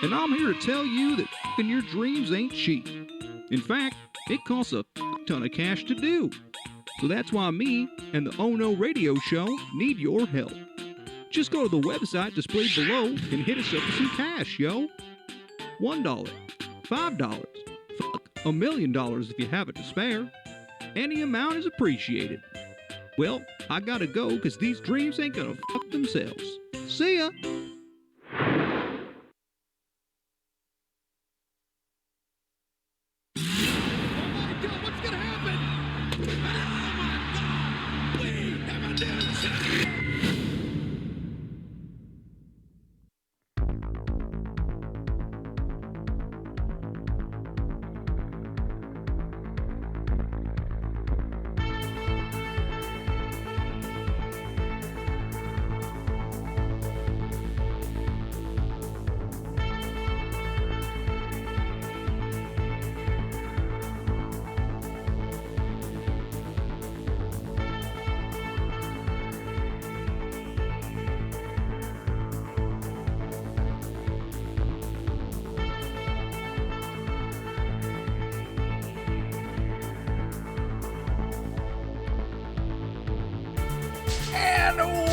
And I'm here to tell you that f***ing your dreams ain't cheap. In fact, it costs a ton of cash to do. So that's why me and the Ohno radio show need your help. Just go to the website displayed below and hit us up with some cash, yo. $1, $5, fuck, $1 million if you have it to spare. Any amount is appreciated. Well, I gotta go because these dreams ain't gonna fuck themselves. See ya!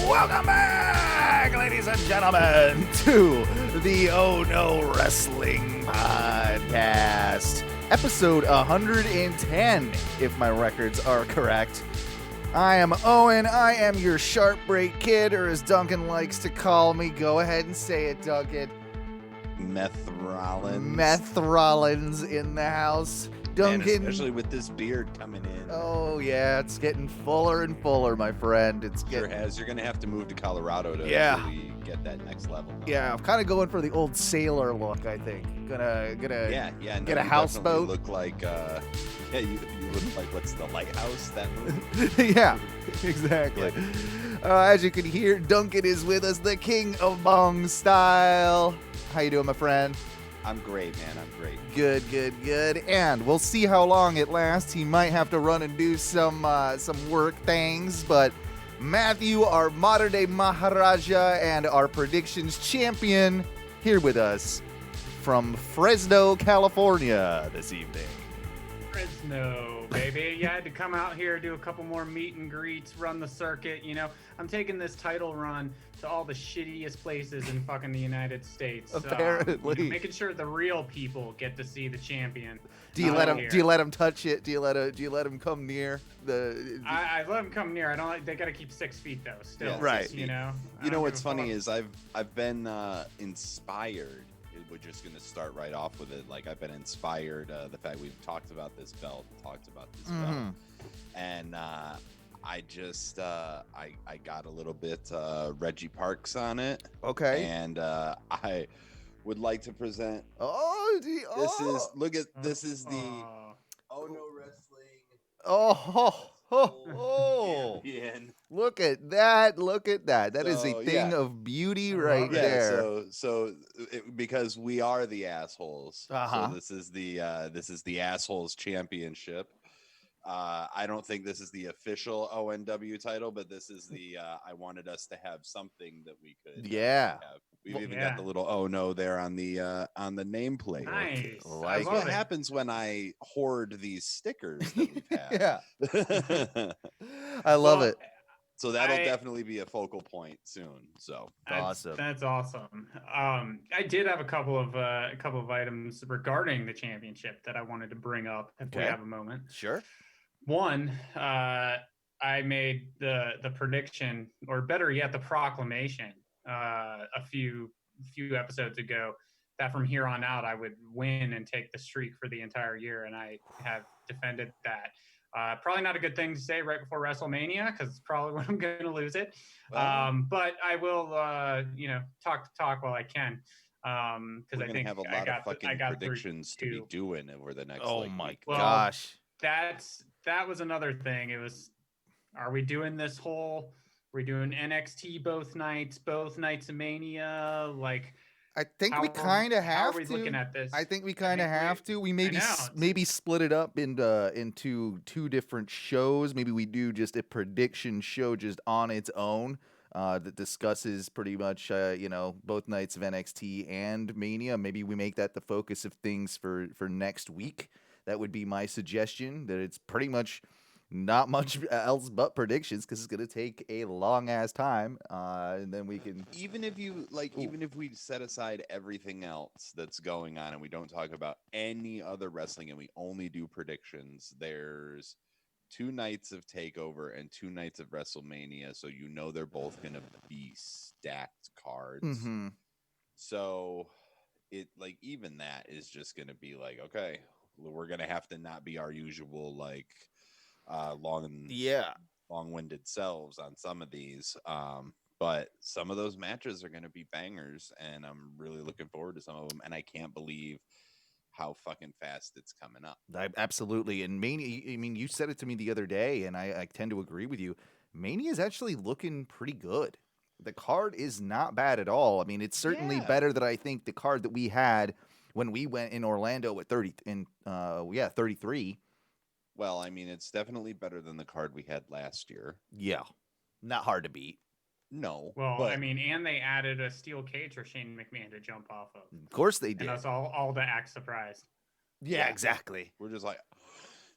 Welcome back, ladies and gentlemen, to the Ohno Wrestling Podcast, episode 110, if my records are correct. I am Owen. I am your sharp break kid, or as Duncan likes to call me. Go ahead and say it, Duncan. Meth Rollins. Meth Rollins in the house. Duncan. Man, especially with this beard coming in. Oh, yeah, it's getting fuller and fuller, my friend. It's Sure getting... has. You're going to have to move to Colorado to really get that next level. Yeah, I'm kind of going for the old sailor look, I think. Gonna get a houseboat. Look like, you look like, what's the Lighthouse, that movie? Yeah, exactly. As you can hear, Duncan is with us, the king of bong style. How you doing, my friend? I'm great, man. I'm great. Good. And we'll see how long it lasts. He might have to run and do some work things, but Matthew, our modern-day Maharaja and our predictions champion, here with us from Fresno, California this evening. Fresno, baby. You had to come out here, do a couple more meet and greets, run the circuit. You know, I'm taking this title run to all the shittiest places in fucking the United States. Apparently, making sure the real people get to see the champion. Do you let him? Do you let him touch it? Do you let him come near the? I let him come near. I don't like. They got to keep 6 feet though. Still, Yeah, right? You know. You know what's funny is I've been inspired. We're just gonna start right off with it. Like, I've been inspired. The fact we've talked about this belt, belt, and I just I got a little bit Reggie Parks on it. Okay. And I would like to present. This is the Ohno Wrestling. Champion. Look at that! That is a thing of beauty right there. So because we are the assholes. Uh-huh. So this is the assholes championship. I don't think this is the official ONW title, but this is the I wanted us to have something that we could have. We've even got the little "Oh no" there on the nameplate. Nice. Like, what happens when I hoard these stickers that we've had? I love it. So that'll definitely be a focal point soon. So awesome. That's awesome. I did have a couple of items regarding the championship that I wanted to bring up if we have a moment. Sure. One, I made the prediction, or better yet, the proclamation a few episodes ago that from here on out I would win and take the streak for the entire year, and I have defended that. Probably not a good thing to say right before WrestleMania, because it's probably when I'm going to lose it. But I will, talk while I can. Because I think have a lot of fucking predictions to be doing over the next. Oh my Well, gosh! That was another thing. It was, are we doing this whole? We're doing NXT both nights of Mania, like. I think we kind of have how are we to. looking at this? I think we kind of have to. We maybe split it up into two different shows. Maybe we do just a prediction show just on its own. that discusses pretty much, both nights of NXT and Mania. Maybe we make that the focus of things for next week. That would be my suggestion, that it's pretty much not much else but predictions, because it's going to take a long-ass time, and then we can... Even if you, even if we set aside everything else that's going on and we don't talk about any other wrestling and we only do predictions, there's 2 nights of TakeOver and 2 nights of WrestleMania, so they're both going to be stacked cards. Mm-hmm. So it, even that is just going to be okay, we're going to have to not be our usual, long-winded selves on some of these. But some of those matches are going to be bangers, and I'm really looking forward to some of them, and I can't believe how fucking fast it's coming up. Absolutely. And Mania, I mean, you said it to me the other day, and I tend to agree with you. Mania is actually looking pretty good. The card is not bad at all. I mean, it's certainly better than I think the card that we had when we went in Orlando at 33. Well, I mean, it's definitely better than the card we had last year. Yeah. Not hard to beat. No. Well, I mean, and they added a steel cage for Shane McMahon to jump off of. Of course they did. And us all to act surprised. Yeah, exactly. We're just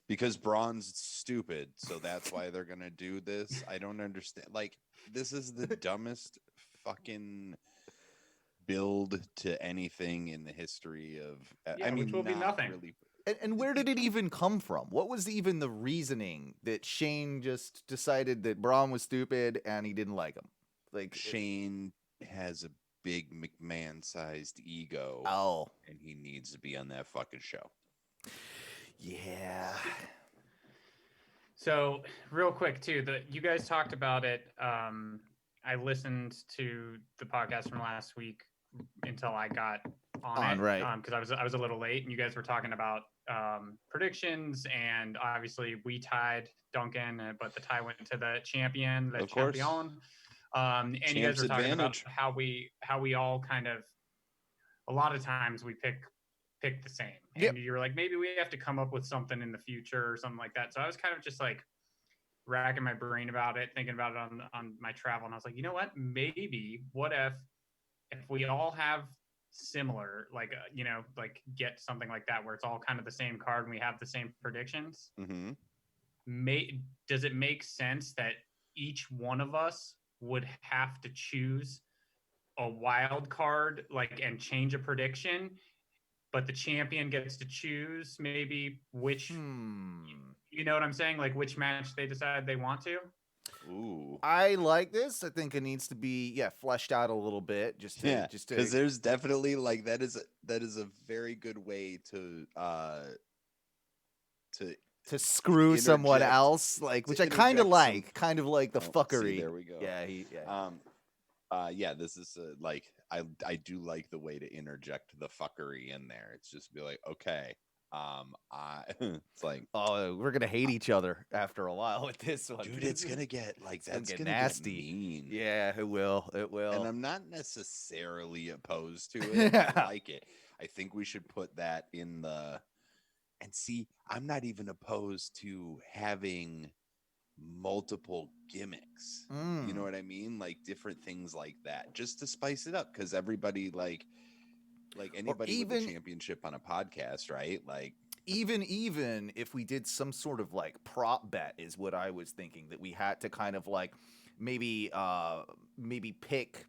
because Braun's stupid, so that's why they're going to do this. I don't understand. This is the dumbest fucking build to anything in the history of... which will be nothing. Really. And where did it even come from? What was even the reasoning that Shane just decided that Braun was stupid and he didn't like him? Shane has a big McMahon-sized ego. Oh. And he needs to be on that fucking show. Yeah. So, real quick, too, you guys talked about it. I listened to the podcast from last week until I got on it, right? Because I was a little late, and you guys were talking about predictions, and obviously we tied Duncan, but the tie went to the champion, of course. Champion. And you guys were talking about how we all kind of, a lot of times we pick the same, and you were like, maybe we have to come up with something in the future or something like that. So I was kind of just racking my brain about it, thinking about it on my travel, and I was like, you know what? Maybe what if we all have similar, get something like that where it's all kind of the same card and we have the same predictions. Mm-hmm. Does it make sense that each one of us would have to choose a wild card, and change a prediction, but the champion gets to choose maybe which, you know what I'm saying? Which match they decide they want to? Ooh. I like this. I think it needs to be fleshed out a little bit, just because there's definitely that is a very good way to screw someone else, which I kind of like the fuckery. See, there we go. This is I do like the way to interject the fuckery in there. It's just be okay. It's we're gonna hate each other after a while with this one, dude. It's gonna get that's gonna nasty. Get mean. Yeah, it will. And I'm not necessarily opposed to it. I like it. I think we should put that in the. And see, I'm not even opposed to having multiple gimmicks. You know what I mean? Different things like that, just to spice it up, because everybody anybody with a championship on a podcast, right? Even if we did some sort of prop bet is what I was thinking, that we had to kind of maybe pick.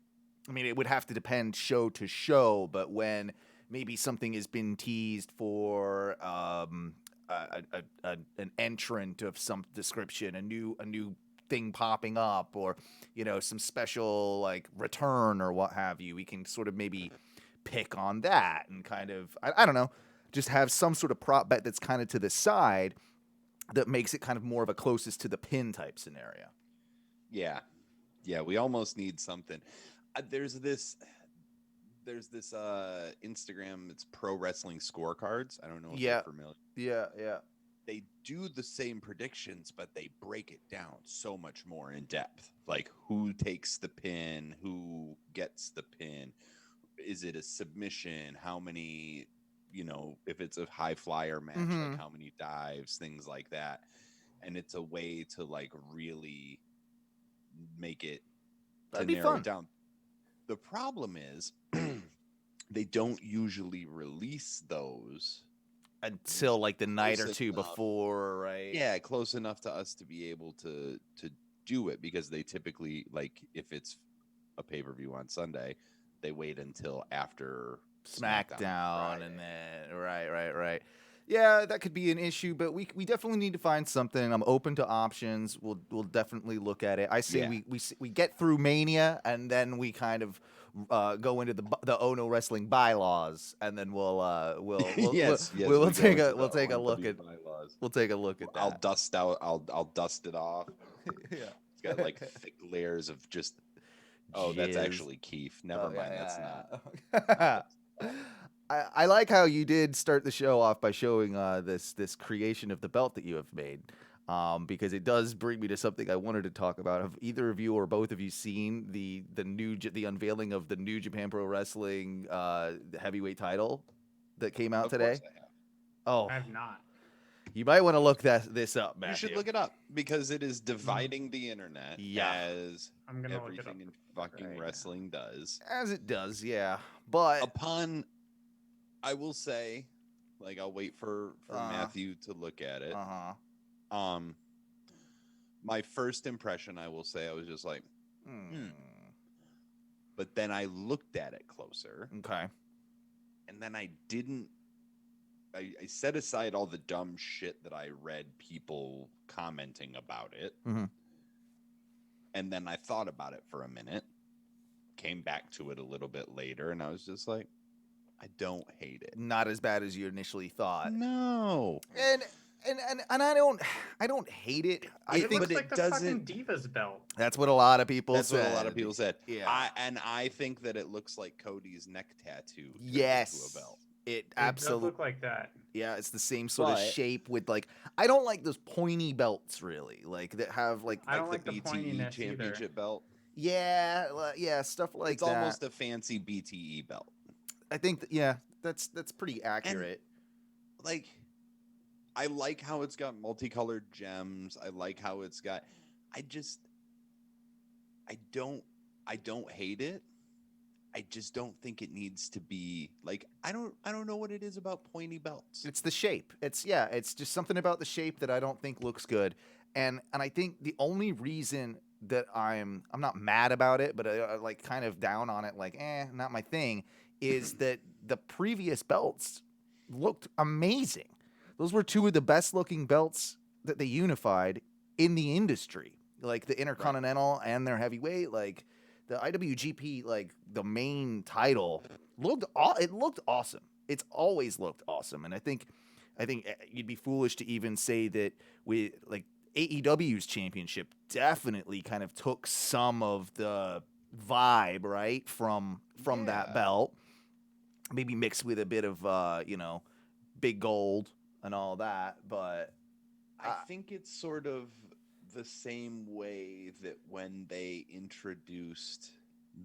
I mean, it would have to depend show to show, but when maybe something has been teased for an entrant of some description, a new thing popping up, or some special return or what have you, we can sort of maybe pick on that and kind of I don't know, just have some sort of prop bet that's kind of to the side that makes it kind of more of a closest to the pin type scenario. Yeah, we almost need something. There's this Instagram, it's Pro Wrestling Scorecards. I don't know if you're familiar. Yeah. They do the same predictions, but they break it down so much more in depth. Who takes the pin, who gets the pin, is it a submission, how many, if it's a high flyer match, how many dives, things like that. And it's a way to really make it That'd to be narrow fun. it down. The problem is they don't usually release those Until like the night or close two enough. before, right? Yeah, close enough to us to be able to do it, because they typically, like, if it's a pay-per-view on Sunday, they wait until after SmackDown, on and Friday. then right. Yeah, that could be an issue, but we definitely need to find something. I'm open to options. We'll definitely look at it. I say Yeah. we get through Mania, and then we kind of go into the Ohno wrestling bylaws, and then we'll Yes, yes, we'll we go take into a the we'll take a look ONW at bylaws. we'll take a look at that. I'll dust it off. Yeah. It's got like thick layers of just. Oh, that's Jizz. actually Keith. Never mind, that's not. I like how you did start the show off by showing this creation of the belt that you have made, because it does bring me to something I wanted to talk about. Have either of you or both of you seen the unveiling of the New Japan Pro Wrestling heavyweight title that came out Of today? course I have. Oh, I have not. you might want to look this up, Matthew. You should look it up, because it is dividing the internet, Yeah. as I'm gonna look it up everything in fucking right now. wrestling does. As it does, yeah. But I will say, like, I'll wait for Matthew to look at it. My first impression, I will say, I was just like, but then I looked at it closer, Okay. and then I didn't. I set aside all the dumb shit that I read people commenting about it. Mhm. And then I thought about it for a minute, came back to it a little bit later, and I was just like, I don't hate it. Not as bad as you initially thought. No. And I don't hate it. I It think looks but like it the doesn't- fucking Divas belt. that's what a lot of people That's said. what a lot of people said. Yeah. I think that it looks like Cody's neck tattoo turned Yes. into a belt. It It does absolutely. look like that. Yeah, it's the same sort of But- shape with like. I don't like those pointy belts really, like that have like. I don't like the the BTE pointiness championship belt. Yeah, stuff like It's that. almost a fancy BTE belt. I think that's pretty accurate. Like, I like how it's got multicolored gems. I like how it's got. I don't hate it. I just don't think it needs to be like. I don't know what it is about pointy belts. It's the shape. It's just something about the shape that I don't think looks good. And I think the only reason that I'm not mad about it, but I like kind of down on it, like not my thing, is that the previous belts looked amazing. Those were two of the best looking belts that they unified in the industry, like the Intercontinental and their heavyweight, like the IWGP, like the main title looked awesome. It's always looked awesome. And I think you'd be foolish to even say that we like AEW's championship definitely kind of took some of the vibe, right, from that belt, maybe mixed with a bit of big gold and all that. But I think it's sort of the same way that when they introduced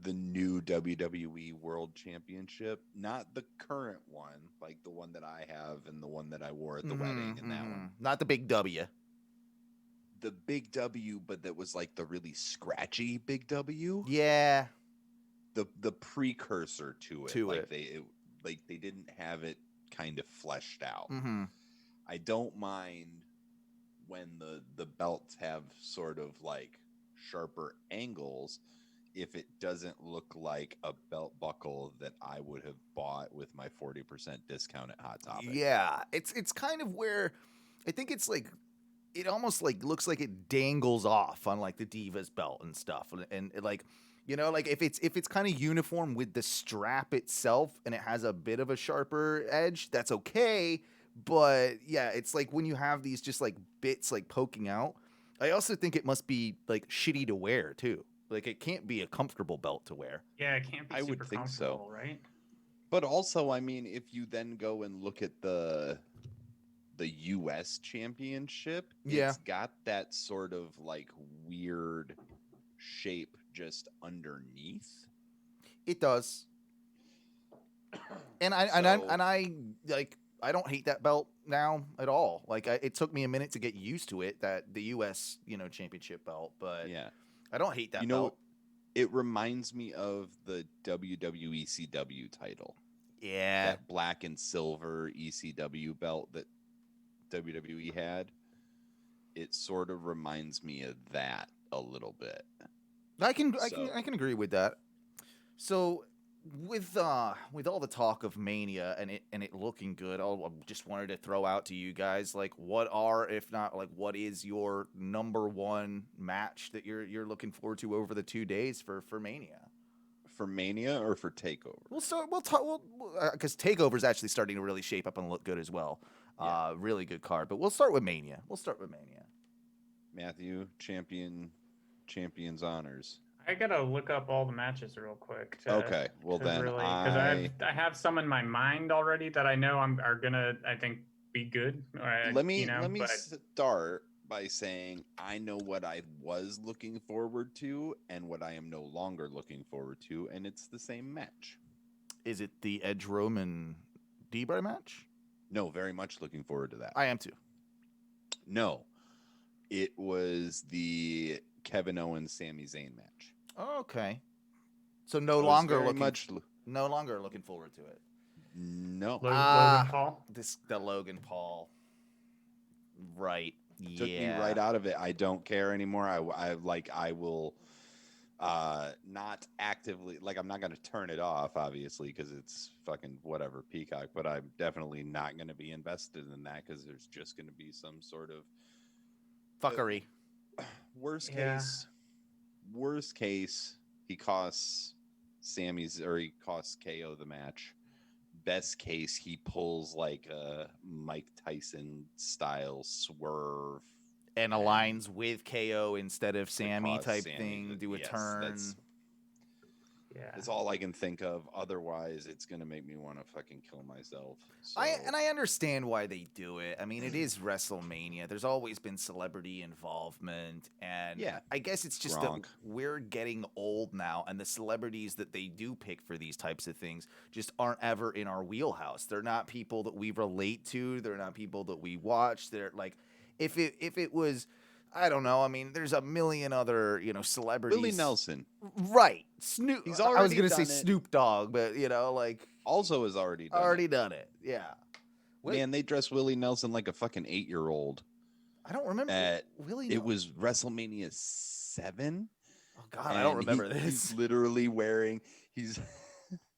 the new WWE World Championship, not the current one, like the one that I have and the one that I wore at the wedding and that one. Not the big W. The big W, but that was like the really scratchy big W. Yeah. The precursor to it. To like it. they didn't have it kind of fleshed out. Mm-hmm. I don't mind when the belts have sort of like sharper angles if it doesn't look like a belt buckle that I would have bought with my 40% discount at Hot Topic. Yeah, it's kind of where I think it's like it almost like looks like it dangles off on like the Divas belt and stuff, and like like if it's kind of uniform with the strap itself and it has a bit of a sharper edge, that's okay. But yeah, it's like when you have these just like bits like poking out. I also think it must be like shitty to wear too. Like it can't be a comfortable belt to wear. Yeah, it can't be I super would think so. comfortable, right? But also, I mean, if you then go and look at the US championship, Yeah. it's got that sort of like weird shape just underneath. It does. And I like I don't hate that belt now at all. Like it took me a minute to get used to it, that the US, championship belt, but Yeah. I don't hate that You know, belt. It reminds me of the WWE CW title. Yeah. That black and silver ECW belt that WWE had. It sort of reminds me of that a little bit. I can agree with that. So with all the talk of Mania and it looking good, I just wanted to throw out to you guys, like, what is your number one match that you're looking forward to over the 2 days for Mania? For Mania or for Takeover? We'll talk because Takeover is actually starting to really shape up and look good as well. Yeah. Really good card, but we'll start with Mania. Matthew, champion's honors. I gotta look up all the matches real quick. Okay, well then because I have some in my mind already that I know are gonna, I think, be good. Let me start by saying I know what I was looking forward to and what I am no longer looking forward to, and it's the same match. Is it the Edge Roman D-Bray match? No, very much looking forward to that. I am too. No, it was the Kevin Owens Sami Zayn match. Oh, okay. So no longer looking forward to it. No. Logan Paul. The Logan Paul. Right. Took me right out of it. I don't care anymore. I will not actively, like, I'm not going to turn it off, obviously, because it's fucking whatever, Peacock, but I'm definitely not going to be invested in that because there's just going to be some sort of fuckery. Worst case, he costs KO the match. Best case, he pulls like a Mike Tyson style swerve and aligns with KO instead of Sammy type thing. Do a turn. That's all I can think of. Otherwise, it's gonna make me want to fucking kill myself. So. I understand why they do it. I mean, it is WrestleMania. There's always been celebrity involvement, and I guess it's just that we're getting old now, and the celebrities that they do pick for these types of things just aren't ever in our wheelhouse. They're not people that we relate to. They're not people that we watch. They're like, if it was, I don't know. I mean, there's a million other, celebrities. Willie Nelson. Right. Snoop. He's already I was going to say it. Snoop Dogg, but, Also has already done it. Yeah. Man, they dressed Willie Nelson like a fucking 8-year-old. I don't remember. It was WrestleMania 7. Oh, God, I don't remember this. He's literally wearing...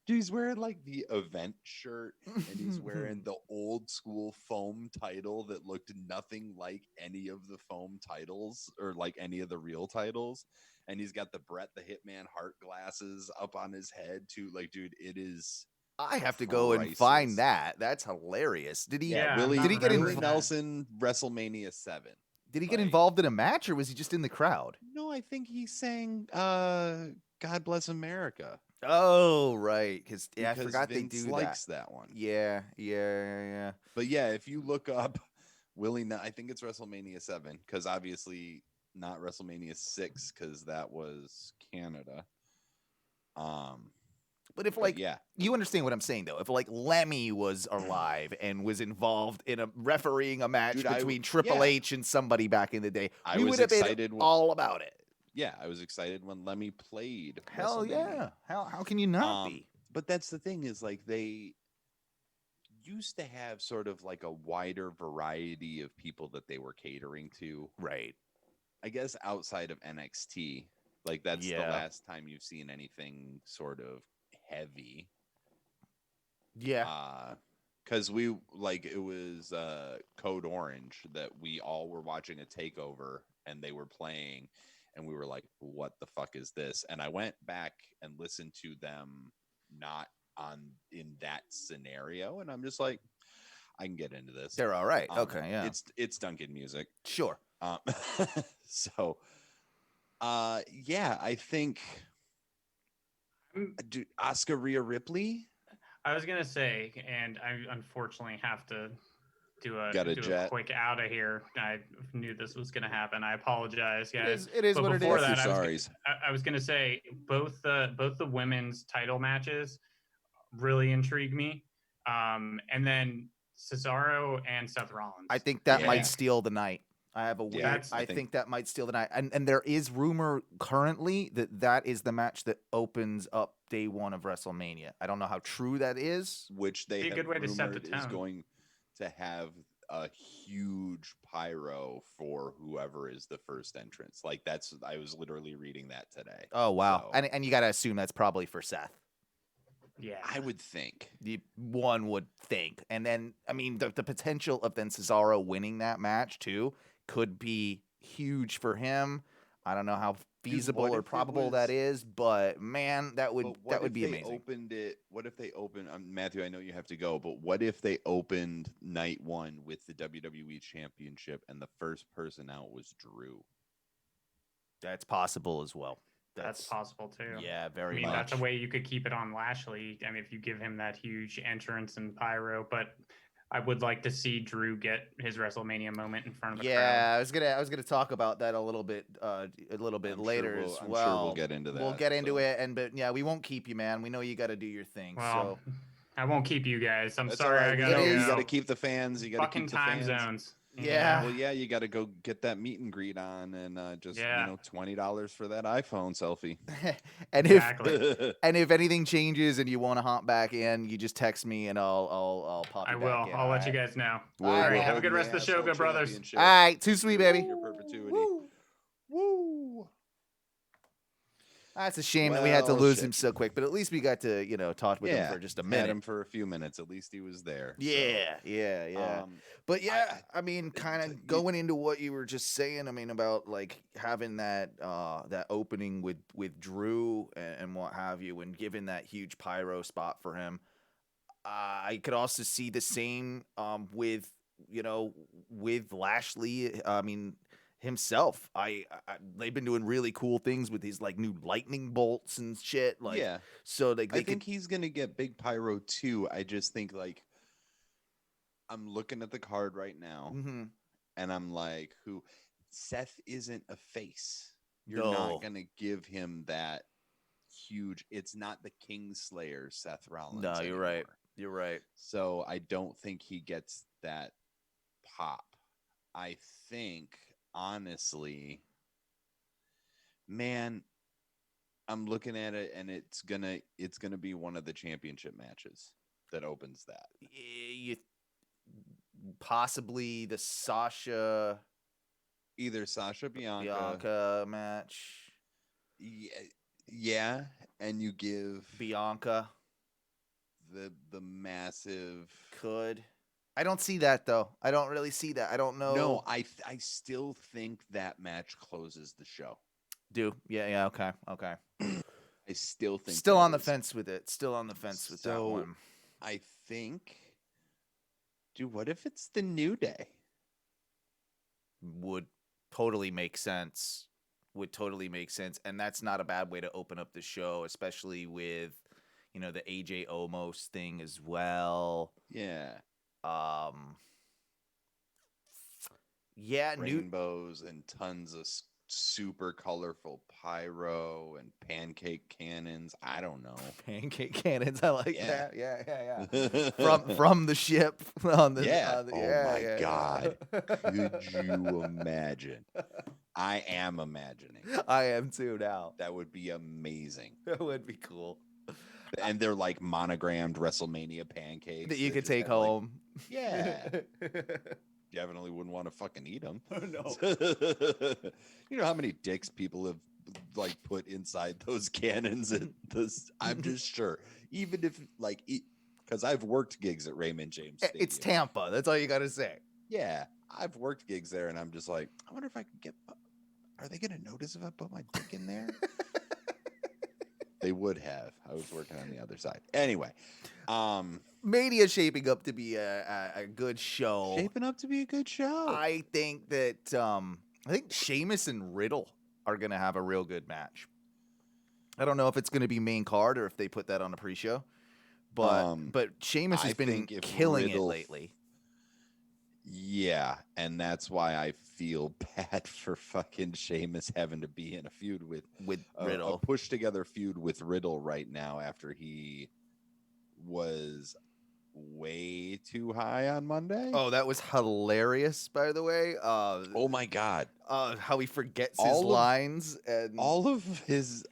He's wearing like the event shirt, and he's wearing the old school foam title that looked nothing like any of the foam titles or like any of the real titles. And he's got the Brett the Hitman Hart glasses up on his head too. Like, dude, it is. I have to go and find that. That's hilarious. Did he? Yeah, Willie involved? Nelson WrestleMania 7. Did he get involved in a match, or was he just in the crowd? No, I think he sang "God Bless America." Oh, right. Because I forgot Vince they do likes that one. Yeah. But yeah, if you look up I think it's WrestleMania 7, because obviously not WrestleMania 6, because that was Canada. But if you understand what I'm saying though, if like Lemmy was alive and was involved in refereeing a match between Triple H and somebody back in the day, we would have been all about it. Yeah, I was excited when Lemmy played. Hell yeah. How can you not be? But that's the thing is, like, they used to have sort of like a wider variety of people that they were catering to. Right. I guess outside of NXT. Like, that's the last time you've seen anything sort of heavy. Yeah. Because it was Code Orange that we all were watching a takeover, and they were playing. And we were like, what the fuck is this? And I went back and listened to them not in that scenario. And I'm just like, I can get into this. They're all right. Okay, yeah. It's Duncan music. Sure. So, I think Oscar Rhea Ripley. I was going to say, and I unfortunately have to do a quick out of here. I knew this was going to happen. I apologize, guys. It is but what it before is. that, I was going to say both the women's title matches really intrigue me. And then Cesaro and Seth Rollins. I think that might steal the night. I have a weird. Yeah, I think that might steal the night, and there is rumor currently that is the match that opens up day one of WrestleMania. I don't know how true that is. which they Be a have good way to set the rumored is tone. going to have a huge pyro for whoever is the first entrance. Like I was literally reading that today. Oh wow, So, and you got to assume that's probably for Seth. Yeah. I would think. One would think, and then I mean the potential of then Cesaro winning that match too could be huge for him. I don't know how feasible what or if it probable was- that is, but man, that would But what if be they amazing. opened it? What if they opened? Matthew, I know you have to go, but what if they opened night one with the WWE Championship and the first person out was Drew? That's possible as well. That's possible too. Yeah, I very mean, much. that's a way you could keep it on Lashley. I mean, if you give him that huge entrance and pyro, but I would like to see Drew get his WrestleMania moment in front of the crowd. Yeah, I was gonna talk about that a little bit later as I'm well. sure we'll get into that. We'll get into so. it, but yeah, we won't keep you, man. We know you got to do your thing. Well, So I won't keep you guys. I'm That's sorry. all I right. gotta It You is- go. got to keep the fans. You got to Fucking keep the time fans. zones. Yeah. Well, yeah, you got to go get that meet and greet on, and just Yeah. $20 for that iPhone selfie. and Exactly. if anything changes and you want to hop back in, you just text me and I'll pop you I back will. in. I'll let you guys know. We're All right, holding have a good rest of the show, Asshole good brothers. Championship All right, too sweet, baby. Your perpetuity. Woo. Woo. That's a shame that we had to Well, lose shit. him so quick, but at least we got to talk with him for just a Had minute. him for a few minutes. At least he was there. so, Yeah. But yeah, I mean, kind it's- of going into what you were just saying. I mean, about like having that that opening with Drew and what have you, and giving that huge pyro spot for him. I could also see the same with Lashley. I mean, himself. They've been doing really cool things with these like new lightning bolts and shit. Like, yeah. so they I think he's gonna get big pyro too. I just think like I'm looking at the card right now, Mm-hmm. and I'm like, who? Seth isn't a face. You're No. not gonna give him that huge. It's not the Kingslayer Seth Rollins. No, you're right. anymore. You're right. So I don't think he gets that pop. I think, honestly, man, I'm looking at it, and it's gonna be one of the championship matches that opens that. You possibly the Sasha Either Sasha Bianca match. yeah, and you give Bianca the massive. could. I don't see that though. I don't really see that. I don't know. No, I still think that match closes the show. Yeah. Okay. I still think Still that on the is. fence with it. Still on the fence with that So, one. I think. Dude, what if it's the New Day? Would totally make sense. And that's not a bad way to open up the show, especially with the AJ Omos thing as well. Yeah. Yeah, Rainbows and tons of super colorful pyro and pancake cannons. I don't know. pancake cannons. I like Yeah. that. Yeah. From the ship on the Yeah. Oh my God. Could you imagine? I am imagining. I am too now. That would be amazing. That would be cool. And they're like monogrammed WrestleMania pancakes That you could just take have, like- home. yeah. Definitely wouldn't want to fucking eat them. No. You know how many dicks people have like put inside those cannons at this? I'm just sure. Even if like, because I've worked gigs at Raymond James Stadium. It's Tampa. That's all you got to say. Yeah, I've worked gigs there, and I'm just like, I wonder if I could get. Are they gonna notice if I put my dick in there? They would have. I was working on the other side. Anyway, Mania shaping up to be a good show. shaping up to be a good show. I think that Sheamus and Riddle are gonna have a real good match. I don't know if it's gonna be main card or if they put that on a pre-show, but Sheamus has I been think if killing Riddle- it lately. Yeah, and that's why I feel bad for fucking Sheamus having to be in a feud with Riddle. a push together feud with Riddle right now after he was way too high on Monday. Oh, that was hilarious, by the way. Oh my God. How he forgets his All of- lines and All of his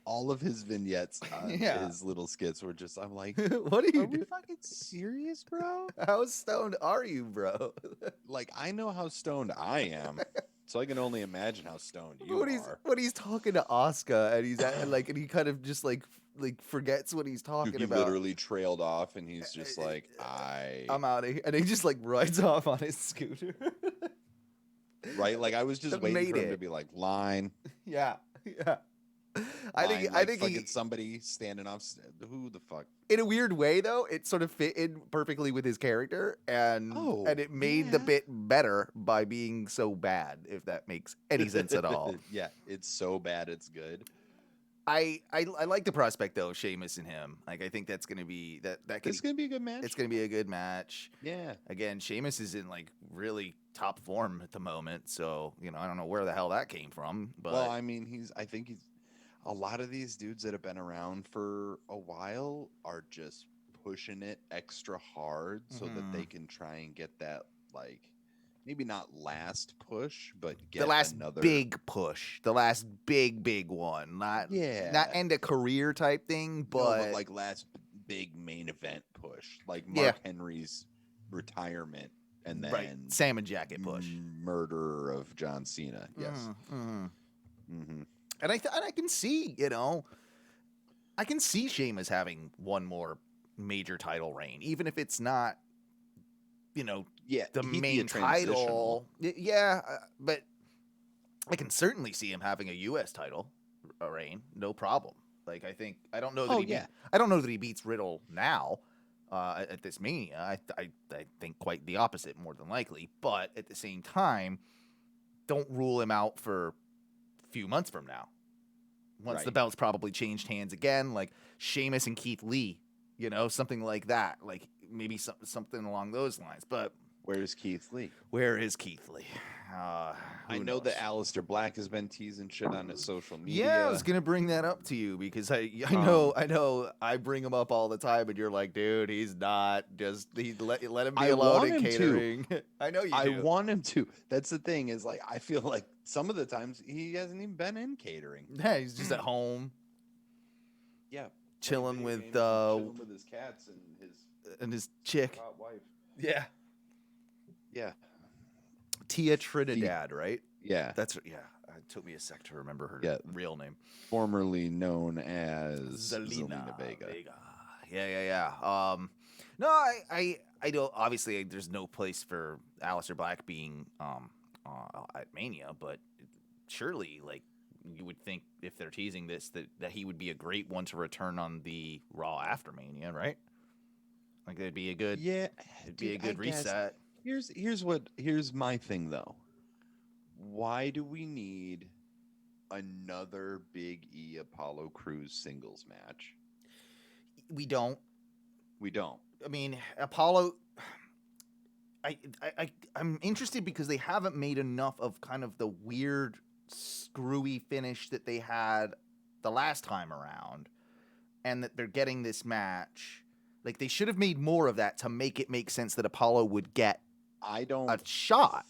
vignettes on Yeah. his little skits were just, I'm like, what are you are we doing? fucking serious, bro? How stoned are you, bro? Like, I know how stoned I am, so I can only imagine how stoned you are. When he's talking to Oscar and he's and he kind of just like forgets what he's talking He about. literally trailed off, and he's just like, I'm out of here, and he just like rides off on his scooter. Right? Like, I was just That waiting for made him it. to be like, line. Yeah. I line, think fucking somebody standing off. Who the fuck? in a weird way though, it sort of fit in perfectly with his character, and it made the yeah. bit better by being so bad, if that makes any sense at all. Yeah, it's so bad, it's good. I like the prospect though, of Sheamus and him. Like, I think that's gonna be It's gonna be a good match. it's gonna be a good match. Yeah. Again, Sheamus is in like really top form at the moment, so I don't know where the hell that came from. But Well, I mean, I think he's a lot of these dudes that have been around for a while are just pushing it extra hard so that they can try and get that, like, maybe not last push, but get the last another big push, the last big one, not end a career type thing, No, but like last big main event push, like Yeah. Mark Henry's retirement, and then right, salmon jacket push. murder of John Cena. Yes. Mm-hmm. And I can see, I can see Sheamus having one more major title reign, even if it's not, Yeah, the he'd be a main transitional. title. Yeah, but I can certainly see him having a U.S. title reign, no problem. Like, I don't know that I don't know that he beats Riddle now at this Mania. I think quite the opposite, more than likely. But at the same time, don't rule him out for a few months from now. Once the Right. belt's probably changed hands again, like Sheamus and Keith Lee, something like that. Like, maybe something along those lines. But Where's Keith Lee? where is Keith Lee? I know that Aliester Black has been teasing shit on his social media. Yeah, I was gonna bring that up to you because I know I bring him up all the time, and you're like, dude, he's not. Just let him be I alone want in him to. catering. I know you I do. want him to. That's the thing, is like, I feel like some of the times he hasn't even been in catering. Yeah, he's just at home Yeah, chilling playing with video games and chilling with his cats and his chick. hot wife. Yeah, Yeah, Tia Trinidad, right? yeah. That's It took me a sec to remember her real name. Formerly known as Zelina Vega. Yeah. No, I don't. Obviously, there's no place for Alistair Black being at Mania, but surely, like, you would think if they're teasing this that he would be a great one to return on the Raw after Mania, right? Like, it'd be a good it'd be a good reset. Here's my thing though. Why do we need another Big E Apollo Crews singles match? We don't. I mean, Apollo. I'm interested because they haven't made enough of kind of the weird, screwy finish that they had the last time around, and that they're getting this match. Like, they should have made more of that to make it make sense that Apollo would get a shot.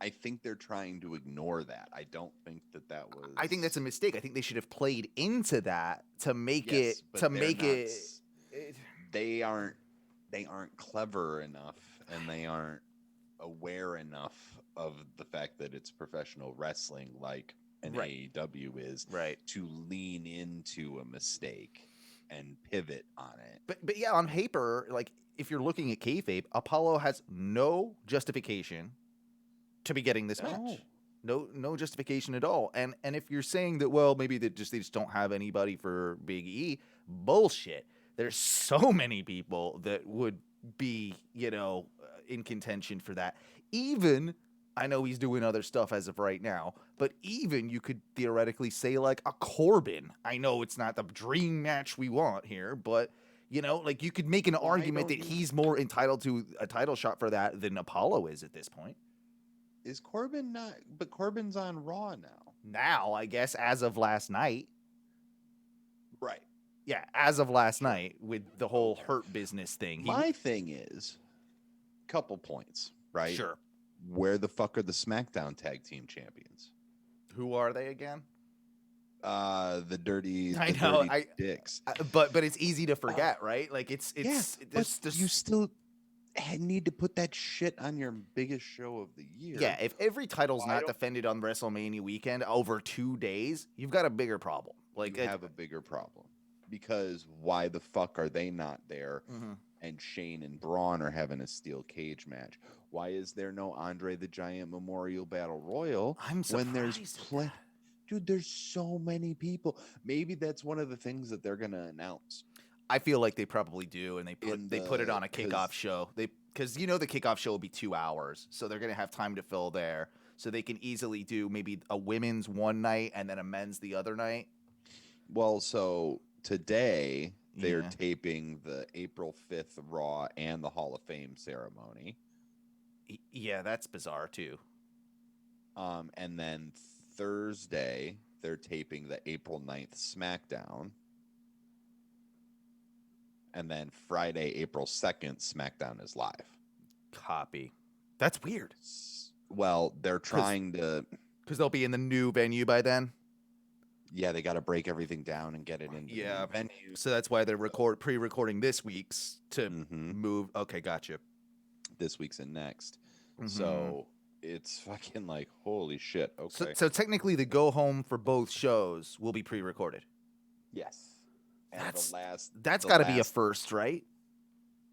I think they're trying to ignore that. I don't think that was. I think that's a mistake. I think they should have played into that to make Yes, it but to they're make not it. They aren't clever enough, and they aren't aware enough of the fact that it's professional wrestling, like an AEW is, Right. to lean into a mistake and pivot on it. But yeah, on paper, like, if you're looking at kayfabe, Apollo has no justification to be getting this match. No justification at all. And if you're saying that, well, maybe they just don't have anybody for Big E, bullshit. There's so many people that would be, in contention for that. Even, I know he's doing other stuff as of right now, but even you could theoretically say, like, a Corbin. I know it's not the dream match we want here, but, like, you could make an argument that he's more entitled to a title shot for that than Apollo is at this point. Is Corbin not? But Corbin's on Raw now. Now, I guess, as of last night. Right. Yeah, as of last night with the whole Hurt Business thing. My thing is, couple points, right? Sure. Where the fuck are the SmackDown Tag Team Champions? Who are they again? The dirty, I the know, dirty dicks. But it's easy to forget, right? Like it's But you still need to put that shit on your biggest show of the year. Yeah, if every title's Why not don't- defended on WrestleMania weekend over 2 days, you've got a bigger problem. Like you have a bigger problem because why the fuck are they not there? Mhm. And Shane and Braun are having a steel cage match. Why is there no Andre the Giant Memorial Battle Royal I'm surprised. when there's dude? There's so many people. Maybe that's one of the things that they're gonna announce. I feel like they probably do, and they put it on a 'cause- kickoff show. Because the kickoff show will be 2 hours, so they're gonna have time to fill there, so they can easily do maybe a women's one night and then a men's the other night. Well, so today they're Yeah. taping the April 5th Raw and the Hall of Fame ceremony. Yeah, that's bizarre too. And then Thursday they're taping the April 9th SmackDown. And then Friday, April 2nd, SmackDown is live. Copy. That's weird. Well, they're trying to... Because they'll be in the new venue by then. Yeah, they got to break everything down and get it into the new venue. So that's why they're pre-recording this week's to Mhm. move. Okay, gotcha. This week's and next. Mhm. So it's fucking like, holy shit. Okay. So technically, the go home for both shows will be pre-recorded. Yes. And That's got to be a first, right?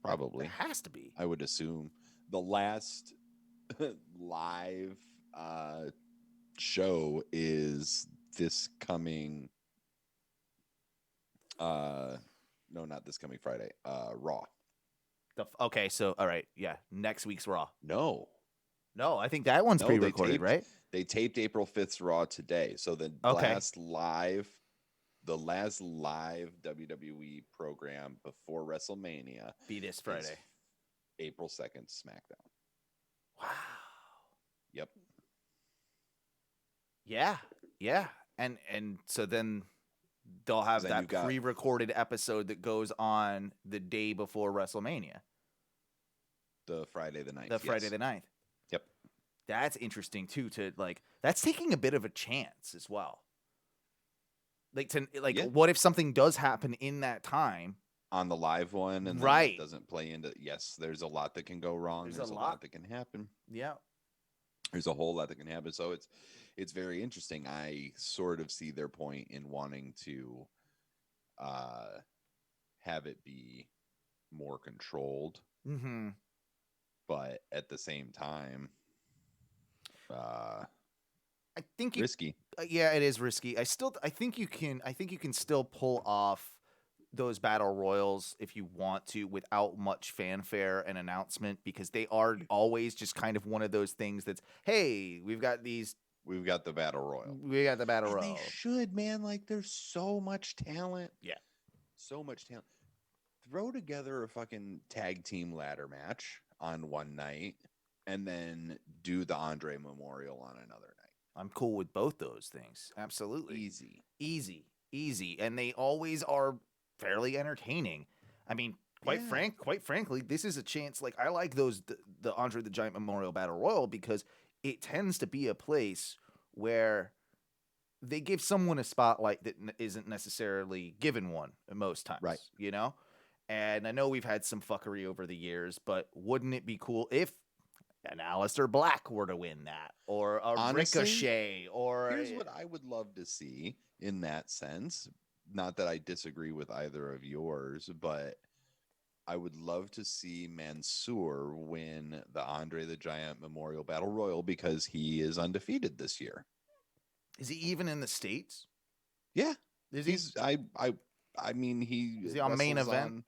Probably. It has to be. I would assume. The last live show is this coming no, not this coming Friday. Raw. Okay, so all right, yeah, next week's Raw. No, I think that one's pre-recorded, right? They taped April 5th's Raw today. So the last live WWE program before WrestleMania Be this Friday. is April 2nd SmackDown. Wow. Yep. Yeah. And so then they'll have Then that you've got- pre-recorded episode that goes on the day before WrestleMania. The Friday the 9th. The Friday yes. the 9th. Yep. That's interesting too, that's taking a bit of a chance as well. Yeah. What if something does happen in that time? On the live one, and then Right. it doesn't play into. Yes, there's a lot that can go wrong. There's There's a a lot. lot that can happen. Yeah. There's a whole lot that can happen. So it's very interesting. I sort of see their point in wanting to have it be more controlled, Mm-hmm. but at the same time, I think risky. Yeah, it is risky. I think you can still pull off those battle royals if you want to without much fanfare and announcement, because they are always just kind of one of those things that's, hey, we've got the battle royal. We got the battle And royal. they should, man. Like, there's so much talent. Yeah. So much talent. Throw together a fucking tag team ladder match on one night and then do the Andre Memorial on another night. I'm cool with both those things. Absolutely. Easy. And they always are fairly entertaining. I mean, quite frankly, this is a chance. Like, I like the Andre the Giant Memorial Battle Royal because it tends to be a place where they give someone a spotlight that isn't necessarily given one most times. Right. You know? And I know we've had some fuckery over the years, but wouldn't it be cool if an Aliester Black were to win that, or a Honestly, Ricochet, or here's what I would love to see in that sense. Not that I disagree with either of yours, but I would love to see Mansoor win the Andre the Giant Memorial Battle Royal because he is undefeated this year. Is he even in the States? Yeah. Is he? I mean, Is he on main wrestles event?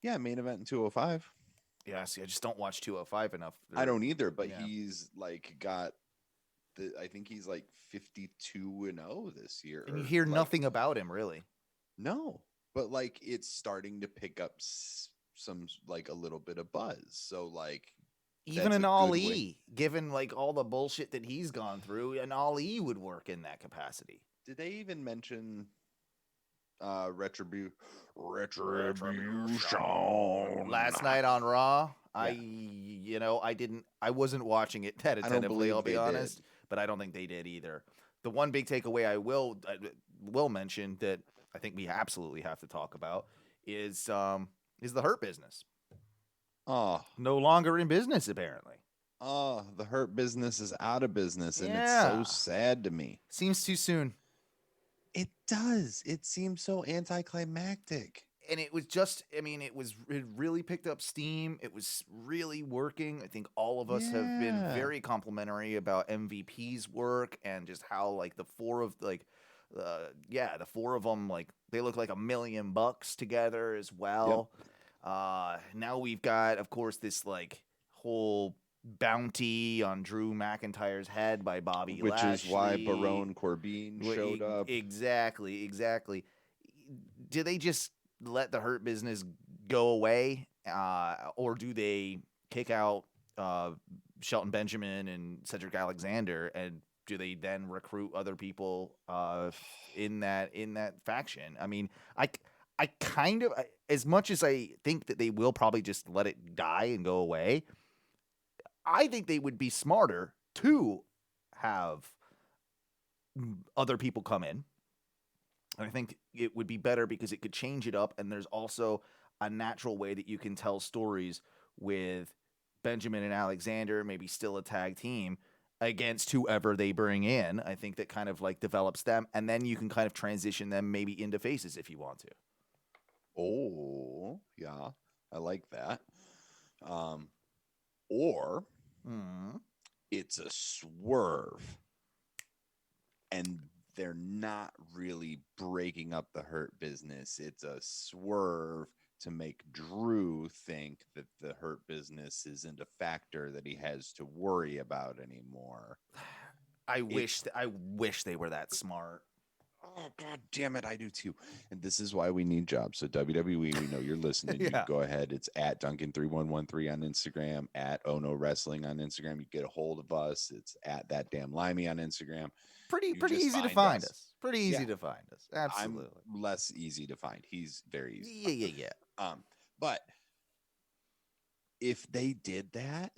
Yeah, main event in 205. Yeah, see, I just don't watch 205 enough. I don't either, but Yeah. he's like I think he's like 52-0 this year. And you hear Like, nothing about him, really. No, but like it's starting to pick up some like a little bit of buzz. So like Even that's an a good Ali, way. given like all the bullshit that he's gone through, an Ali would work in that capacity. Did they even mention retribution. Last night on Raw, Yeah. I wasn't watching it that I don't attentively, believe I'll be they honest, did. but I don't think they did either. The one big takeaway I will mention that I think we absolutely have to talk about is the Hurt Business. Oh, No longer in business, apparently. the Hurt Business is out of business, and it's Yeah. so sad to me. Seems too soon. It does. It seems so anticlimactic. And it was just, it really picked up steam. It was really working. I think all of us have been Yeah. very complimentary about MVP's work and just how like the four of them, like they look like $1 million together as well. Now we've got, of course, this like whole bounty on Drew McIntyre's head by Bobby Which Lashley. is why Baron Corbin showed up. Exactly. Do they just let the Hurt Business go away, or do they kick out Shelton Benjamin and Cedric Alexander, and do they then recruit other people in that faction? I mean, I kind of, as much as I think that they will probably just let it die and go away, I think they would be smarter to have other people come in. I think it would be better because it could change it up, and there's also a natural way that you can tell stories with Benjamin and Alexander, maybe still a tag team, against whoever they bring in. I think that kind of like develops them, and then you can kind of transition them maybe into faces if you want to. Oh, yeah. I like that. Or it's a swerve, and they're not really breaking up the Hurt Business. It's a swerve to make Drew think that the Hurt Business isn't a factor that he has to worry about anymore. I wish they were that smart. Oh, God damn it. I do too. And this is why we need jobs. So WWE, we know you're listening. You can go ahead. It's at Duncan3113 on Instagram, at Ohno Wrestling on Instagram. You get a hold of us. It's at That Damn Limey on Instagram. Pretty easy to find us. Pretty easy to find us. Absolutely. I'm less easy to find. He's very easy. Yeah. But if they did that,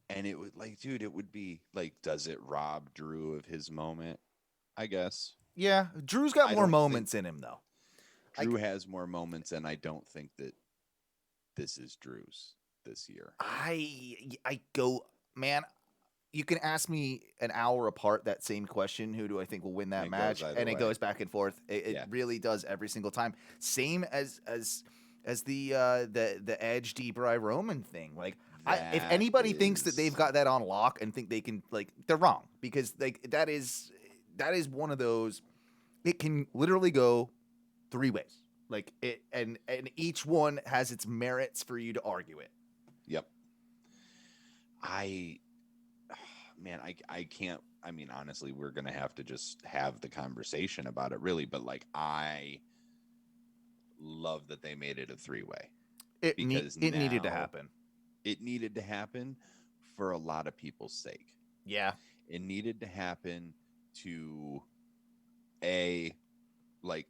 and it would dude, it would be like, does it rob Drew of his moment? I guess. Yeah, Drew's got more moments in him though. Drew has more moments, and I don't think that this is Drew's this year. I go, man. You can ask me an hour apart that same question. Who do I think will win that match? And it goes back and forth. It really does every single time. Same as the Edge Debray Roman thing. Like, if anybody thinks that they've got that on lock and think they can, like, they're wrong, because like that is one of those. It can literally go 3 ways. Like it, and each one has its merits for you to argue it. Yep. Man, I can't. I mean, honestly, we're gonna have to just have the conversation about it, really. But like, I love that they made it a 3-way. It needed to happen. It needed to happen for a lot of people's sake. Yeah, it needed to happen to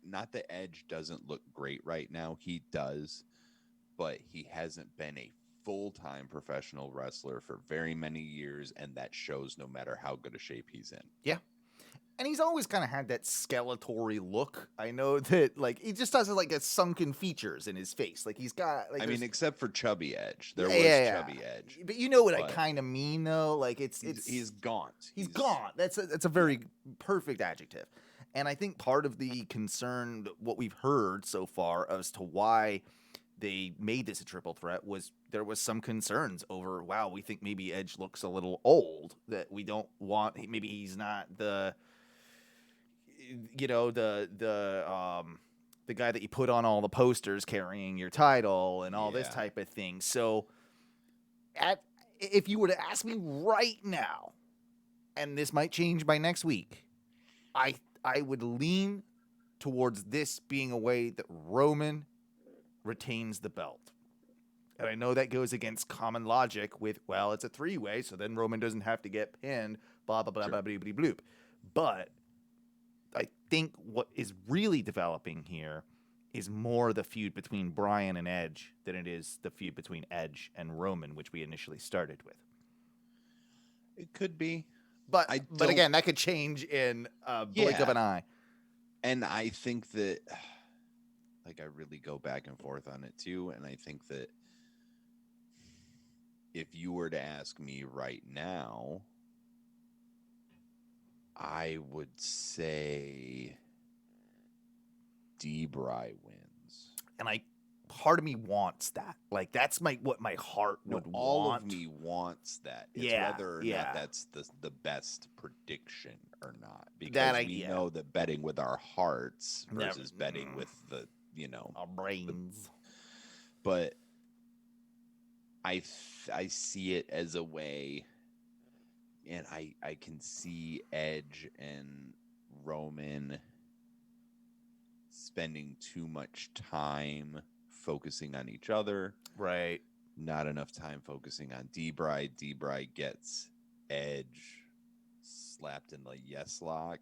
not that Edge doesn't look great right now. He does, but he hasn't been a full-time professional wrestler for very many years, and that shows no matter how good a shape he's in. Yeah. And he's always kind of had that skeletal look. I know that, like, he just has like a sunken features in his face. Like he's got, like, except for Chubby Edge, there was Chubby Edge. But you know what I kind of mean, though. Like he's gaunt. He's gaunt. That's a very perfect adjective. And I think part of the concern, what we've heard so far as to why they made this a triple threat, was there was some concerns over, wow, we think maybe Edge looks a little old, that we don't want, maybe he's not the guy that you put on all the posters carrying your title and all this type of thing. So if you were to ask me right now, and this might change by next week, I would lean towards this being a way that Roman retains the belt. And I know that goes against common logic with, well, it's a 3-way, so then Roman doesn't have to get pinned, blah, blah, blah, blah, blah, blah, blah. But think what is really developing here is more the feud between Bryan and Edge than it is the feud between Edge and Roman, which we initially started with. It could be. But I but don't- again, that could change in a blink of Yeah. an eye. And I think that, like, I really go back and forth on it too. And I think that if you were to ask me right now, I would say Debray wins. And part of me wants that. Like, that's what my heart No, would all want. of me wants that. It's Yeah, whether or yeah. not that's the best prediction or not. Because That we idea. know that betting with our hearts Never- versus betting with the, Our brains. but I see it as a way, and I can see Edge and Roman spending too much time focusing on each other, Right. not enough time focusing on Debray. Debray gets Edge slapped in the yes lock.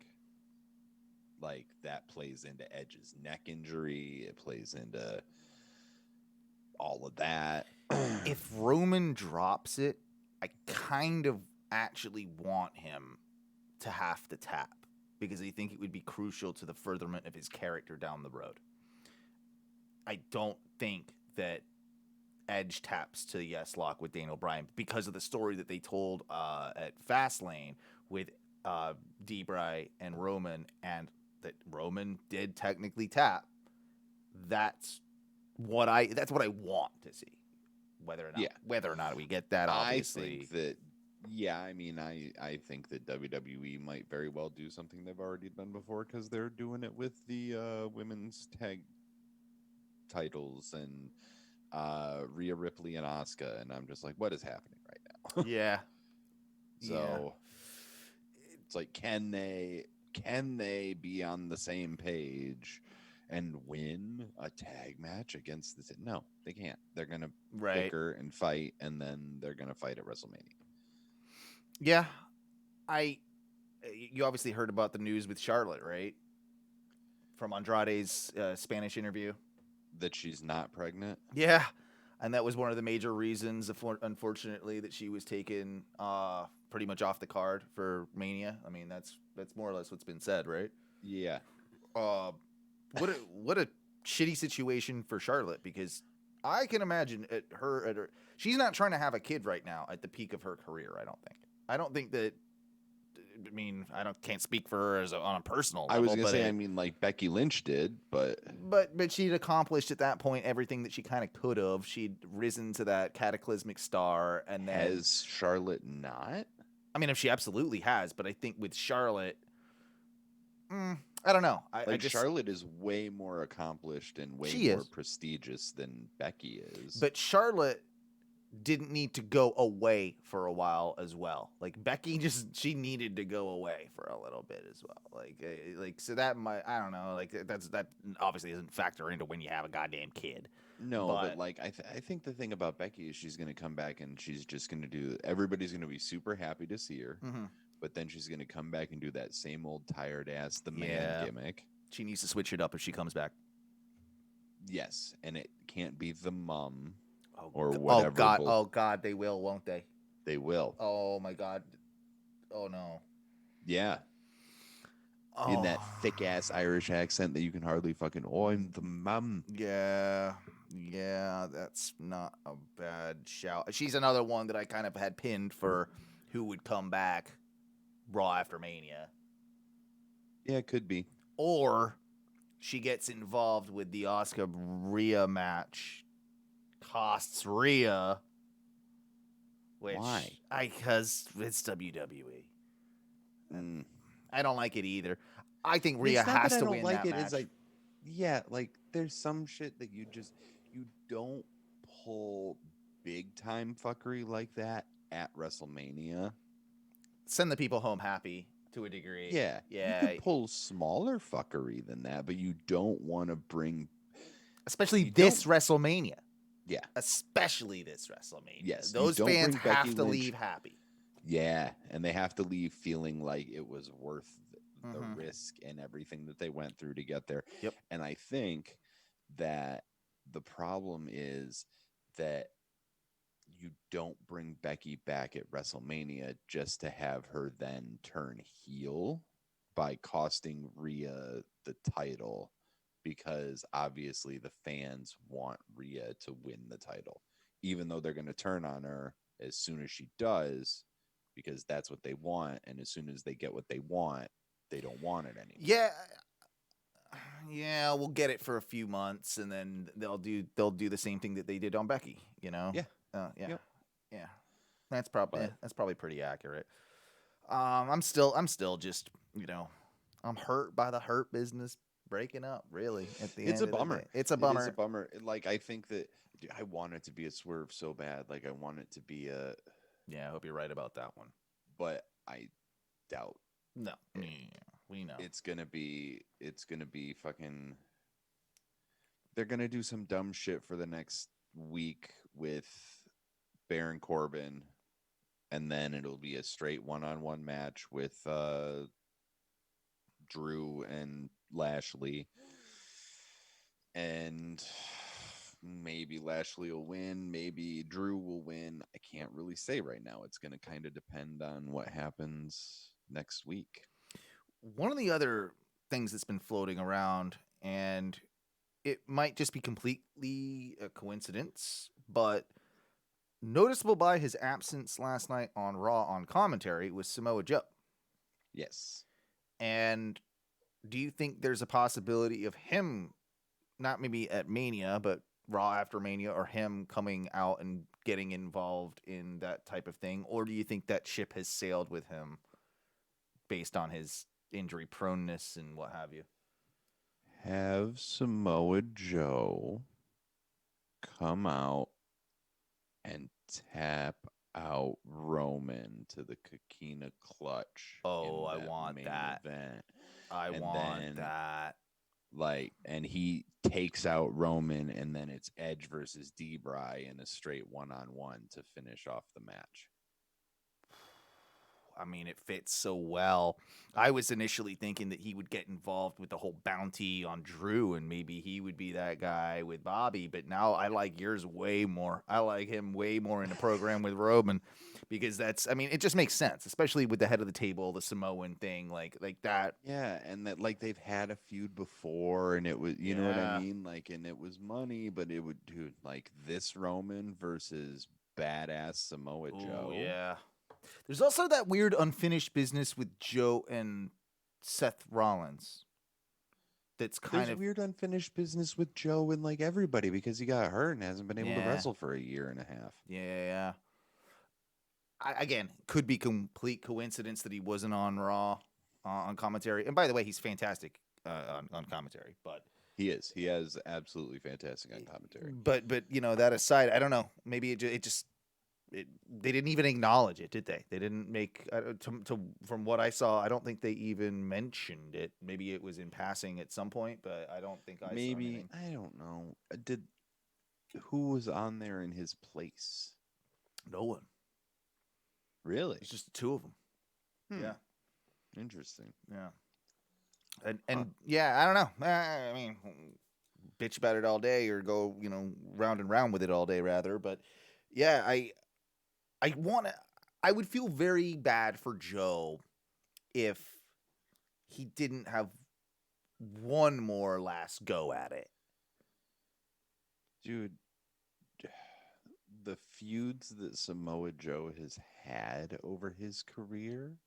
Like, that plays into Edge's neck injury. It plays into all of that. If Roman drops it, I kind of actually want him to have to tap because I think it would be crucial to the furtherment of his character down the road. I don't think that Edge taps to the yes lock with Daniel Bryan because of the story that they told at Fastlane with Debray and Roman, and that Roman did technically tap. That's what I want to see. Whether or not we get that, obviously. I think that, yeah, I mean, I think that WWE might very well do something they've already done before, because they're doing it with the women's tag titles and Rhea Ripley and Asuka, and I'm just like, what is happening right now? Yeah. So it's like, can they be on the same page and win a tag match against this? No, they can't. They're gonna bicker and fight, and then they're gonna fight at WrestleMania. Yeah. You obviously heard about the news with Charlotte, right? From Andrade's Spanish interview. That she's not pregnant. Yeah. And that was one of the major reasons, unfortunately, that she was taken pretty much off the card for Mania. I mean, that's more or less what's been said, right? Yeah. What a shitty situation for Charlotte, because I can imagine at her she's not trying to have a kid right now at the peak of her career. I don't think that. I mean, can't speak for her on a personal level. I was gonna say, I mean, like Becky Lynch did, but she'd accomplished at that point everything that she kind of could have. She'd risen to that cataclysmic star, and then has Charlotte not? I mean, if she absolutely has, but I think with Charlotte, I don't know. I just, Charlotte is way more accomplished and way more prestigious than Becky is. But Charlotte didn't need to go away for a while as well. Like Becky she needed to go away for a little bit as well. Like so that might, I don't know, like that obviously doesn't factor into when you have a goddamn kid. No, but like I think the thing about Becky is she's going to come back and she's just going to do, everybody's going to be super happy to see her. Mm-hmm. But then she's going to come back and do that same old tired ass man gimmick. She needs to switch it up if she comes back. Yes, and it can't be the mum or whatever. Oh God, they will, won't they? They will. Oh my God. Oh no. Yeah. Oh. In that thick ass Irish accent that you can hardly fucking. Oh, I'm the mum. Yeah, that's not a bad shout. She's another one that I kind of had pinned for who would come back Raw after Mania. Yeah, it could be. Or she gets involved with the Asuka Rhea match, costs Rhea. Why? Because it's WWE. Mm. I don't like it either. I think Rhea has to win that match. It's like, yeah, like there's some shit that you don't pull big time fuckery like that at WrestleMania. Send the people home happy to a degree. Yeah. You could pull smaller fuckery than that, but you don't want to bring, especially this WrestleMania. Yeah. Especially this WrestleMania. Yes. Those fans have to leave happy. Yeah, and they have to leave feeling like it was worth the risk and everything that they went through to get there. Yep. And I think that the problem is that you don't bring Becky back at WrestleMania just to have her then turn heel by costing Rhea the title, because obviously the fans want Rhea to win the title, even though they're going to turn on her as soon as she does, because that's what they want. And as soon as they get what they want, they don't want it anymore. Yeah, we'll get it for a few months, and then they'll do the same thing that they did on Becky. You know? Yeah. Yeah. Yep. Yeah. That's probably But- that's probably pretty accurate. I'm still just, I'm hurt by the Hurt Business breaking up. Really, at the It's end a of the bummer. day. It's a bummer. It is a bummer. Like, I think that I want it to be a swerve so bad. Like, I want it to be a, Yeah, I hope you're right about that one. but I doubt No, yeah, we know. it's gonna be fucking. They're gonna do some dumb shit for the next week with Baron Corbin, and then it'll be a straight one-on-one match with Drew and Lashley, and maybe Lashley will win, maybe Drew will win. I can't really say right now. It's going to kind of depend on what happens next week. One of the other things that's been floating around, and it might just be completely a coincidence, but noticeable by his absence last night on Raw on commentary, was Samoa Joe. Yes. And do you think there's a possibility of him, not maybe at Mania, but Raw after Mania, or him coming out and getting involved in that type of thing? Or do you think that ship has sailed with him based on his injury proneness and what have you? Have Samoa Joe come out and tap out Roman to the Coquina clutch. Oh, in I that want main that. event. I And want then, that. Like, and he takes out Roman, and then it's Edge versus D-Bry in a straight one-on-one to finish off the match. I mean, it fits so well. I was initially thinking that he would get involved with the whole bounty on Drew, and maybe he would be that guy with Bobby. But now I like yours way more. I like him way more in the program with Roman, because it just makes sense, especially with the head of the table, the Samoan thing, like that. Yeah, and that, like, they've had a feud before, and it was, you know what I mean? Like, and it was money, but it would, dude, like, this Roman versus badass Samoa Joe. Yeah. There's also that weird unfinished business with Joe and Seth Rollins. That's kind There's of weird unfinished business with Joe and, like, everybody, because he got hurt and hasn't been able to wrestle for a year and a half. Yeah. Again, could be complete coincidence that he wasn't on Raw on commentary. And by the way, he's fantastic on commentary. But He is. He has absolutely fantastic on commentary. But that aside, I don't know. Maybe they didn't even acknowledge it, did they? They didn't make from what I saw. I don't think they even mentioned it. Maybe it was in passing at some point, but I don't think I saw anything. I don't know. Who was on there in his place? No one. Really? It's just the two of them. Yeah. Interesting. Yeah. And yeah, I don't know. I mean, bitch about it all day, or go round and round with it all day, rather. But yeah, I would feel very bad for Joe if he didn't have one more last go at it. Dude, the feuds that Samoa Joe has had over his career,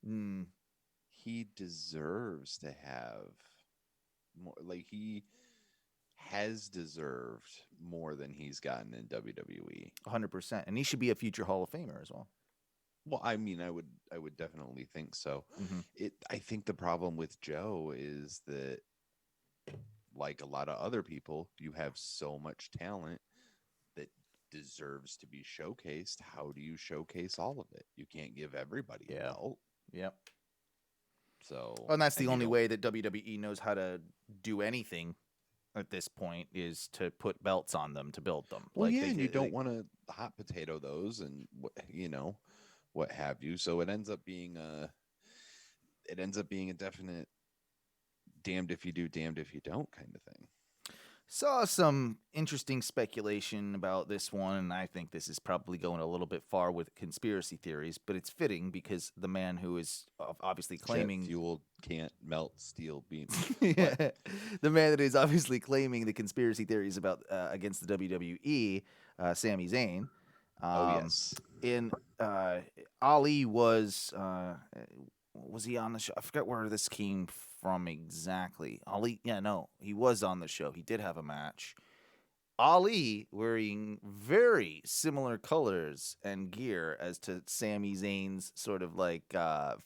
he deserves to have more. Like, he has deserved more than he's gotten in WWE. 100%. And he should be a future Hall of Famer as well. Well, I mean, I would definitely think so. I think the problem with Joe is that, like a lot of other people, you have so much talent that deserves to be showcased. How do you showcase all of it? You can't give everybody a belt. Yep. So, And that's the only way that WWE knows how to do anything at this point, is to put belts on them to build them. Well, and you don't want to hot potato those and what have you. So it ends up being a definite damned if you do, damned if you don't kind of thing. Saw some interesting speculation about this one, and I think this is probably going a little bit far with conspiracy theories, but it's fitting because the man who is obviously claiming Jet fuel can't melt steel beams. the man that is obviously claiming the conspiracy theories about against the WWE, Sami Zayn. Oh yes. In Ali was he on the show? I forget where this came from exactly. Ali, yeah, no, he was on the show. He did have a match. Ali wearing very similar colors and gear as to Sami Zayn's sort of like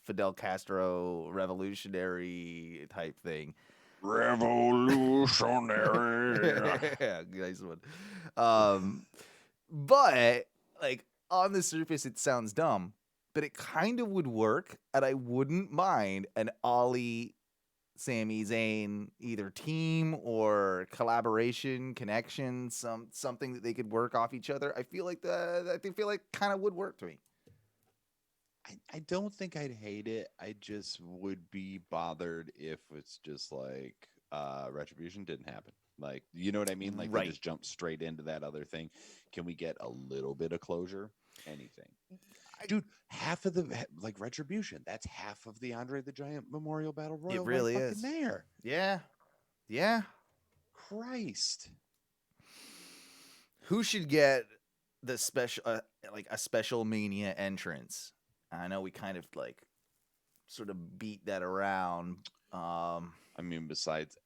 Fidel Castro revolutionary type thing. Revolutionary. Yeah, nice one. But like on the surface, it sounds dumb, but it kind of would work, and I wouldn't mind an Ali Sami Zayn either team or collaboration, connection, something that they could work off each other. I feel like kind of would work to me. I don't think I'd hate it. I just would be bothered if it's just like Retribution didn't happen. Like, you know what I mean? Like, Right. They just jump straight into that other thing. Can we get a little bit of closure? Anything. Dude, half of the, like, Retribution, that's half of the Andre the Giant Memorial Battle Royal. It really right is. fucking there. Yeah. Yeah. Christ. Who should get the special, like a special Mania entrance? I know we kind of like sort of beat that around. I mean, besides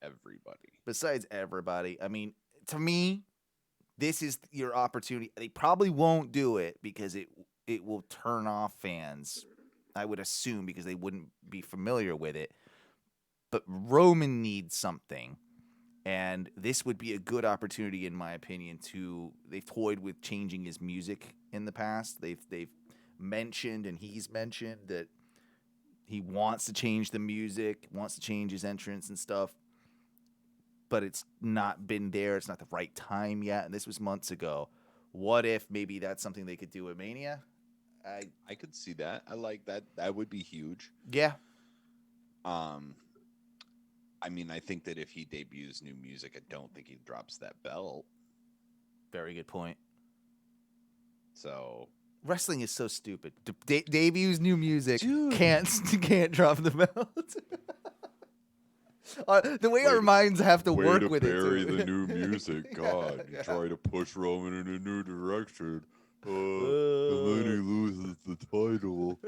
everybody. I mean, to me, this is your opportunity. They probably won't do it because it will turn off fans, I would assume, because they wouldn't be familiar with it. But Roman needs something, and this would be a good opportunity, in my opinion, they've toyed with changing his music in the past. They've mentioned, and he's mentioned, that he wants to change the music, wants to change his entrance and stuff, but it's not been there. It's not the right time yet, and this was months ago. What if maybe that's something they could do at Mania? I could see that. I like that. That would be huge. Yeah. I mean, I think that if he debuts new music, I don't think he drops that belt. Very good point. So wrestling is so stupid. Debuts new music, Dude. can't drop the belt. The way our minds have to work with it. bury too. the new music. God, you try to push Roman in a new direction, and then he loses the title.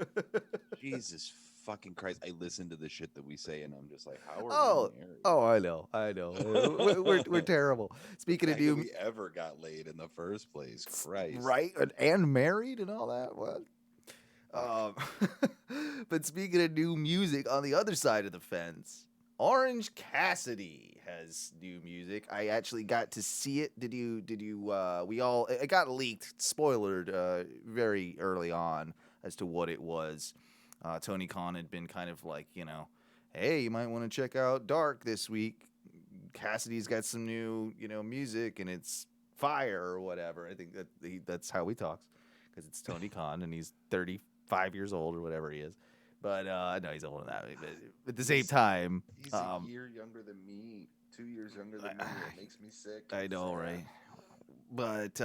Jesus fucking Christ! I listen to the shit that we say, and I'm just like, how are we married? Oh, I know. we're terrible. Speaking How of new, we ever got laid in the first place? Christ! right? And married and all that. What? But speaking of new music, on the other side of the fence, Orange Cassidy has new music. I actually got to see it. Did you? It got leaked, spoilered, very early on as to what it was. Tony Khan had been kind of like, hey, you might want to check out Dark this week. Cassidy's got some new, music, and it's fire or whatever. I think that's how he talks, because it's Tony Khan, and he's 35 years old or whatever he is. But no, he's older than that. But at the same time, He's a year younger than me, 2 years younger than me. It makes me sick. I know, right? But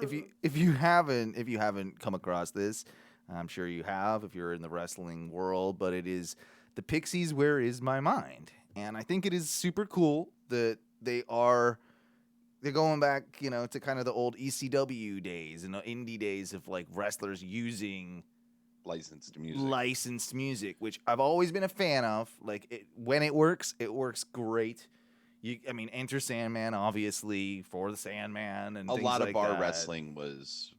if you haven't come across this, I'm sure you have if you're in the wrestling world. But it is the Pixies. Where is my mind? And I think it is super cool that they're going back, to kind of the old ECW days and the indie days of like wrestlers using Licensed music, which I've always been a fan of. Like when it works great. Enter Sandman, obviously, for the Sandman, and a lot of like bar that. wrestling was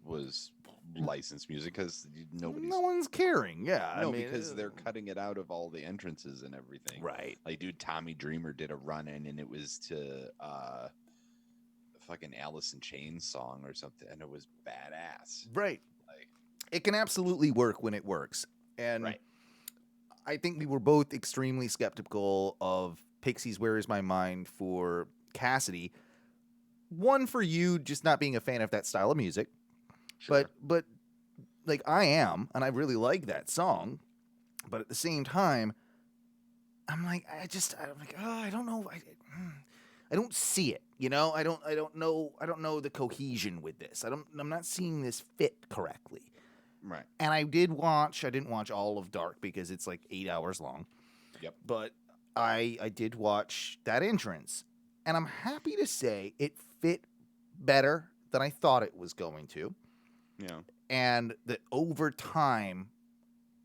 licensed music because No one's caring. Yeah, because they're cutting it out of all the entrances and everything. Right. Like, dude, Tommy Dreamer did a run in, and it was to fucking Alice in Chains song or something, and it was badass. Right. Like, it can absolutely work when it works, and right. I think we were both extremely skeptical of Pixies' Where Is My Mind for Cassidy. One, for you just not being a fan of that style of music. Sure. But like I am, and I really like that song. But at the same time, I'm like, oh, I don't know. I don't see it. You know, I don't know the cohesion with this. I'm not seeing this fit correctly. Right. And I didn't watch all of Dark because it's like 8 hours long. Yep. But I did watch that entrance, and I'm happy to say it fit better than I thought it was going to. Yeah. And that over time,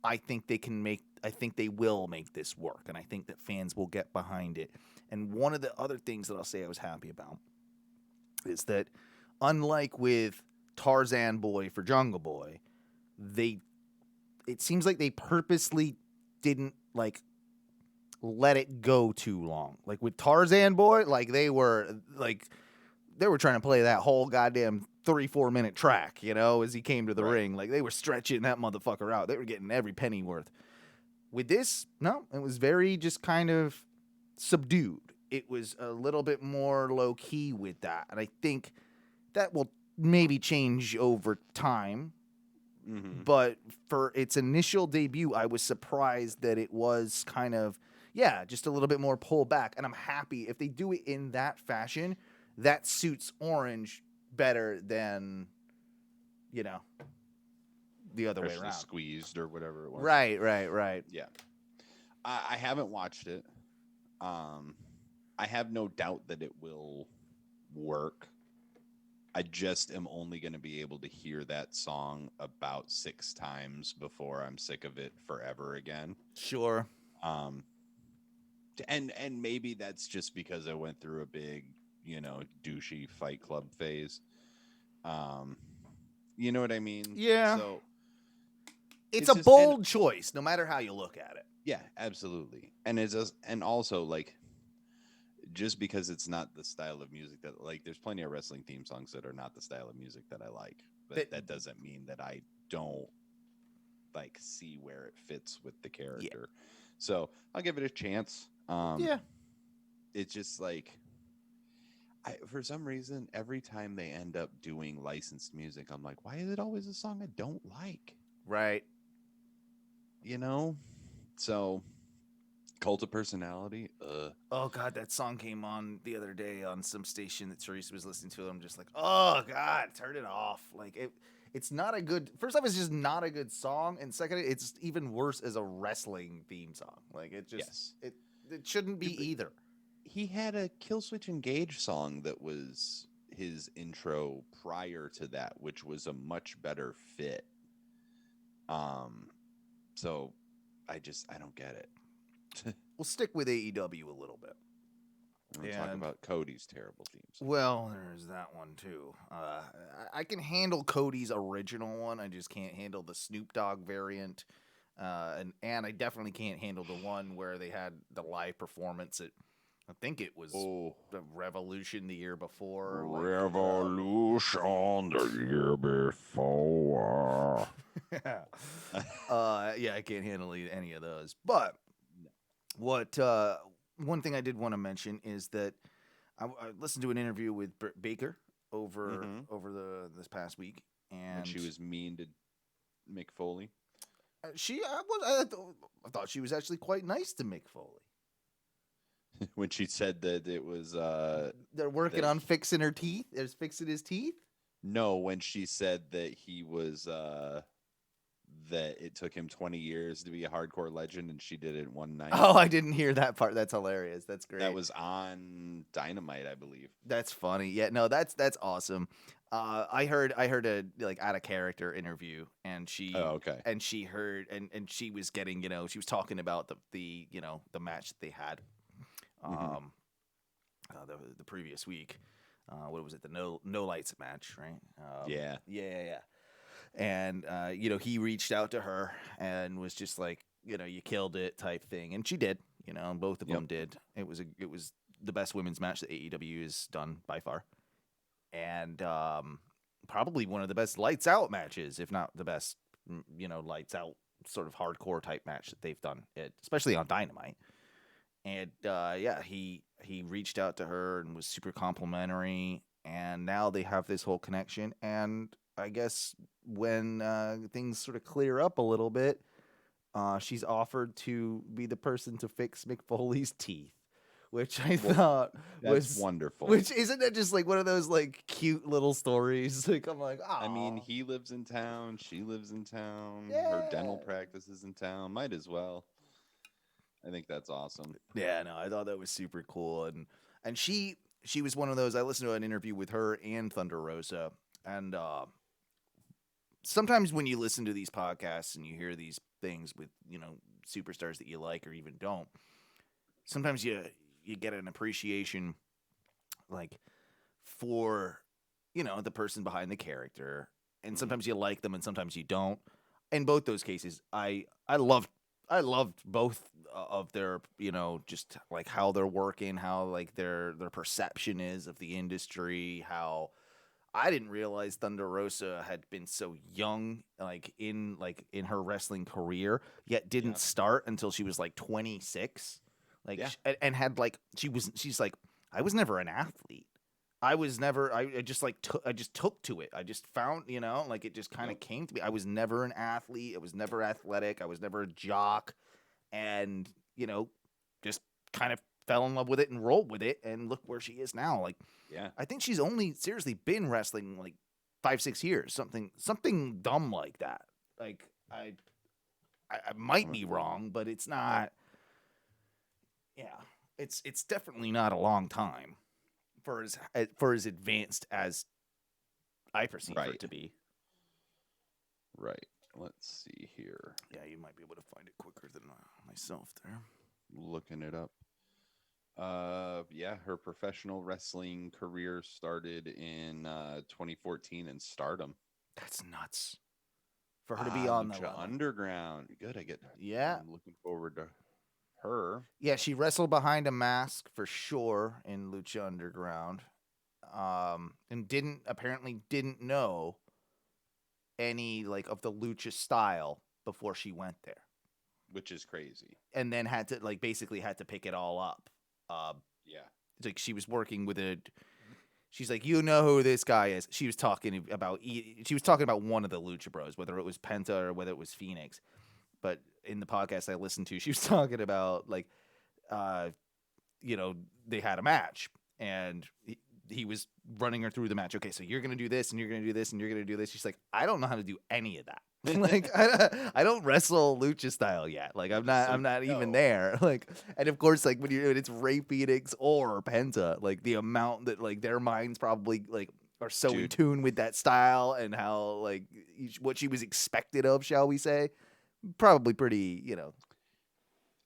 I think they will make this work, and I think that fans will get behind it. And one of the other things that I'll say I was happy about is that, unlike with Tarzan Boy for Jungle Boy, it seems like they purposely didn't like let it go too long. Like with Tarzan Boy, like they were trying to play that whole goddamn 3-4 minute track, you know, as he came to the ring. Like they were stretching that motherfucker out. They were getting every penny worth. With this, no, it was very just kind of subdued. It was a little bit more low key with that. And I think that will maybe change over time. Mm-hmm. But for its initial debut, I was surprised that it was kind of, just a little bit more pull back. And I'm happy if they do it in that fashion, that suits Orange better than, the other way Freshly around. Squeezed or whatever it was. Right. Yeah. I haven't watched it. I have no doubt that it will work. I just am only going to be able to hear that song about 6 times before I'm sick of it forever again. Sure. And maybe that's just because I went through a big, douchey Fight Club phase. You know what I mean? Yeah. So it's a bold choice, no matter how you look at it. Yeah, absolutely. And also like, just because it's not the style of music that like, there's plenty of wrestling theme songs that are not the style of music that I like, but that doesn't mean that I don't like see where it fits with the character. Yeah. So I'll give it a chance. It's just like, for some reason, every time they end up doing licensed music, I'm like, why is it always a song I don't like? Right. So Cult of Personality. Oh God, that song came on the other day on some station that Teresa was listening to. I'm just like, oh God, turn it off. Like it's not a good. First off, it's just not a good song, and second, it's even worse as a wrestling theme song. Like it just it shouldn't be either. He had a Killswitch Engage song that was his intro prior to that, which was a much better fit. So I don't get it. We'll stick with AEW a little bit. We're talking about Cody's terrible themes. Well, there's that one too. I can handle Cody's original one. I just can't handle the Snoop Dogg variant. And I definitely can't handle the one where they had the live performance at, I think it was the Revolution the year before. Revolution the year before. I can't handle any of those. But what one thing I did want to mention is that I listened to an interview with Britt Baker over this past week, and when she was mean to Mick Foley. I thought she was actually quite nice to Mick Foley. When she said that it was they're working on fixing her teeth, fixing his teeth. No, when she said that he was that it took him 20 years to be a hardcore legend and she did it in one night. Oh, I didn't hear that part. That's hilarious. That's great. That was on Dynamite, I believe. That's funny. Yeah, no, that's awesome. I heard a like out of character interview, and she and she heard and she was getting, she was talking about the match that they had the previous week. What was it? The no lights match, right? Yeah. And he reached out to her and was just like, you killed it type thing, and she did. And both of them did. It was the best women's match that AEW has done by far, and probably one of the best lights out matches, if not the best, lights out sort of hardcore type match that they've done, especially on Dynamite. And he reached out to her and was super complimentary, and now they have this whole connection. And I guess when things sort of clear up a little bit, she's offered to be the person to fix Mick Foley's teeth, which I thought That's was wonderful. Which isn't that just like one of those like cute little stories? Like I'm like, oh. I mean, he lives in town. She lives in town. Yeah. Her dental practice is in town. Might as well. I think that's awesome. Yeah, no, I thought that was super cool, and she was one of those. I listened to an interview with her and Thunder Rosa, and sometimes when you listen to these podcasts and you hear these things with superstars that you like or even don't, sometimes you get an appreciation like for the person behind the character, and sometimes you like them and sometimes you don't. In both those cases, I loved both of their just like how they're working, how like their perception is of the industry. How I didn't realize Thunder Rosa had been so young, like in her wrestling career, yet didn't start until she was like 26, and had like she's like, I was never an athlete. I was never. I just like I just took to it. I just found like it just kind of came to me. I was never an athlete. I was never athletic. I was never a jock, and just kind of fell in love with it and rolled with it. And look where she is now. Like, I think she's only seriously been wrestling like 5-6 years, something dumb like that. Like I might be wrong, but it's not. Yeah, it's definitely not a long time for as advanced as I perceive her to be. Right. Let's see here. Yeah, you might be able to find it quicker than myself there. Looking it up. Her professional wrestling career started in 2014 in Stardom. That's nuts. For her to be on the Underground. Good. I'm looking forward to her. Yeah, she wrestled behind a mask for sure in Lucha Underground. And didn't know any like of the lucha style before she went there, which is crazy. And then had to basically pick it all up. Like she was working with she's like, who this guy is. She was talking about one of the Lucha Bros, whether it was Penta or whether it was Phoenix. But in the podcast I listened to, she was talking about like, they had a match and he was running her through the match. Okay, so you're going to do this and you're going to do this and you're going to do this. She's like, I don't know how to do any of that. Like I don't wrestle lucha style yet. Like I'm not even there. Like, and of course, like when it's Ray Phoenix or Penta, like the amount that like their minds probably like are so in tune with that style and how like what she was expected of, shall we say, probably pretty.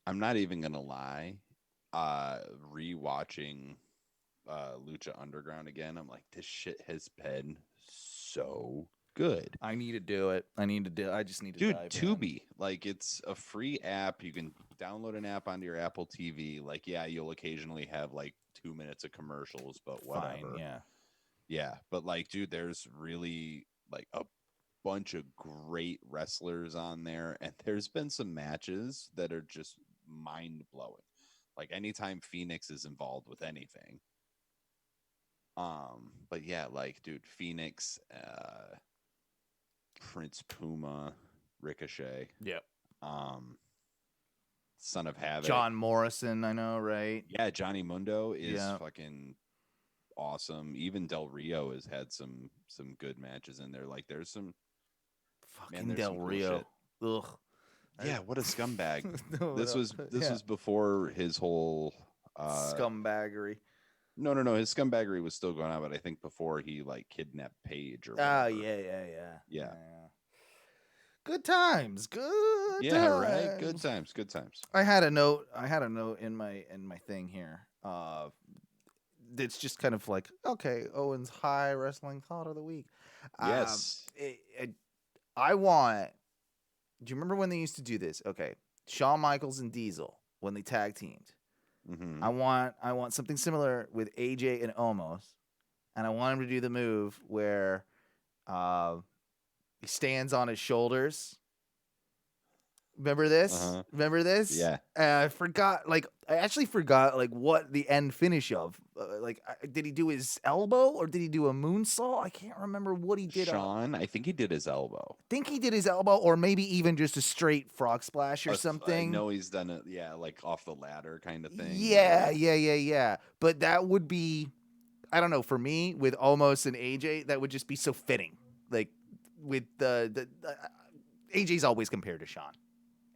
I'm not even gonna lie. Rewatching Lucha Underground again, I'm like, this shit has been so good. I need to do it. I just need to dive Tubi. in. Like, it's a free app. You can download an app onto your Apple TV. Like, you'll occasionally have like 2 minutes of commercials, but whatever. Fine, yeah. But like, dude, there's really like a bunch of great wrestlers on there, and there's been some matches that are just mind blowing. Like anytime Phoenix is involved with anything. But yeah, like, dude, Phoenix, Prince Puma, Ricochet. Yep. Son of Havoc. John Morrison, I know, right? Yeah, Johnny Mundo is fucking awesome. Even Del Rio has had some good matches in there. Like, there's some fucking Del Rio. Cool. Ugh. Yeah, what a scumbag. This was before his whole scumbaggery. No. His scumbaggery was still going on, but I think before he like kidnapped Paige or whatever. Yeah. Good times. Right. Good times. I had a note in my thing here. It's just kind of like, okay, Owen's high wrestling thought of the week. Yes. Do you remember when they used to do this? Okay, Shawn Michaels and Diesel when they tag teamed. Mm-hmm. I want something similar with AJ and Omos, and I want him to do the move where he stands on his shoulders Remember this? Uh-huh. Remember this? Yeah. I actually forgot like what the end finish of. Did he do his elbow or did he do a moonsault? I can't remember what he did. Sean, I think he did his elbow. Think he did his elbow, or maybe even just a straight frog splash or I something. know he's done it, yeah, like off the ladder kind of thing. Yeah. But that would be, I don't know, for me with Omos and AJ, that would just be so fitting. Like with the AJ's always compared to Sean,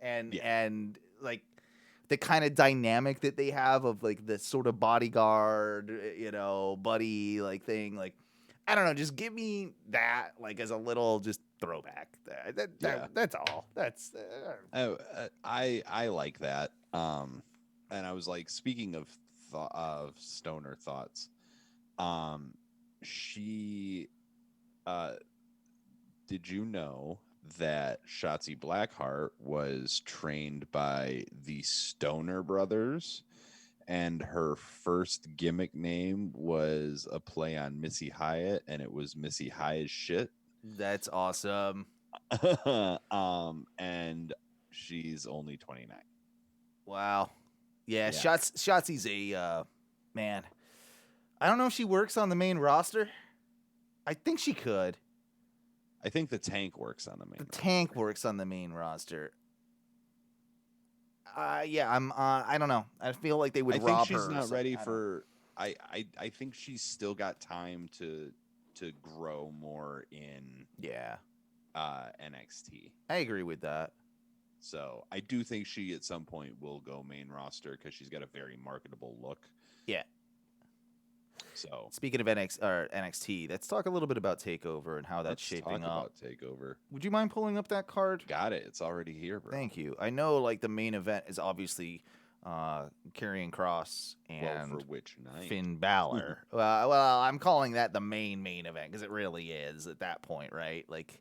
and like the kind of dynamic that they have of like the sort of bodyguard, buddy like thing. Like, I don't know, just give me that like as a little just throwback. That's all. That's I like that. And I was like, speaking of stoner thoughts, did you know that Shotzi Blackheart was trained by the Stoner Brothers, and her first gimmick name was a play on Missy Hyatt, and it was Missy Hyatt's shit? That's awesome. And she's only 29. Wow. Yeah. Shotzi's a man. I don't know if she works on the main roster. I think she could. I think the Tank works on the main. Tank works on the main roster. Yeah, I don't know. I feel like they would rob her. I think she's not ready for. I think she's still got time to grow more in. Yeah. NXT. I agree with that. So I do think she at some point will go main roster because she's got a very marketable look. Yeah. So speaking of NXT, let's talk a little bit about Takeover and how that's shaping up. About Takeover. Would you mind pulling up that card? Got it. It's already here, bro. Thank you. I know, like the main event is obviously Karrion Kross and for which night? Finn Balor. well, I'm calling that the main event because it really is at that point, right? Like,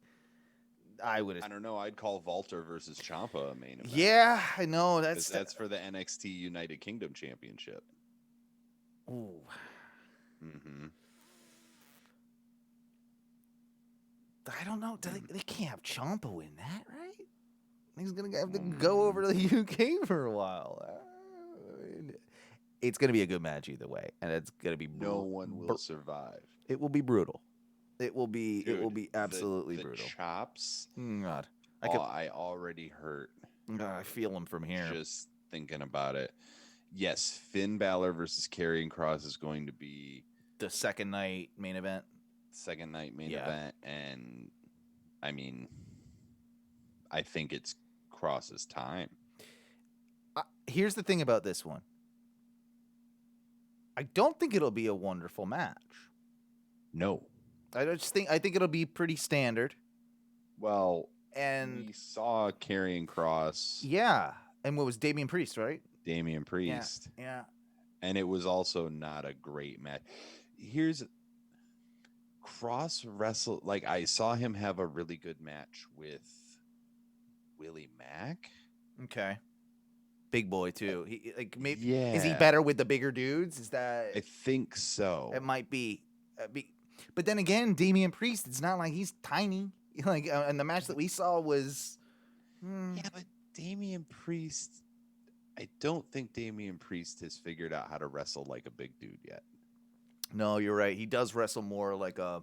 I don't know. I'd call Walter versus Ciampa a main event. Yeah, I know. That's for the NXT United Kingdom Championship. Ooh. Mm-hmm. I don't know. They can't have Ciampa win that, right? He's gonna have to go over to the UK for a while. It's gonna be a good match either way, and it's gonna be no one will survive. It will be brutal. It will be absolutely the brutal. Chops. God, I already hurt. I feel them from here. Just thinking about it. Yes, Finn Balor versus Karrion Kross is going to be the second night main event. Event, and I mean, I think it's Kross's time. Here's the thing about this one. I don't think it'll be a wonderful match. No. I think it'll be pretty standard. Well, and we saw Karrion Kross. Yeah. And what was Damian Priest, right? Damian Priest. Yeah. And it was also not a great match. Here's Kross wrestle, like I saw him have a really good match with Willie Mack. Okay. Big boy too. He like maybe yeah. Is he better with the bigger dudes? Is that I think so. It might be. But then again, Damian Priest, it's not like he's tiny. Like and the match that we saw was Yeah, but Damian Priest, I don't think Damian Priest has figured out how to wrestle like a big dude yet. No, you're right. He does wrestle more like a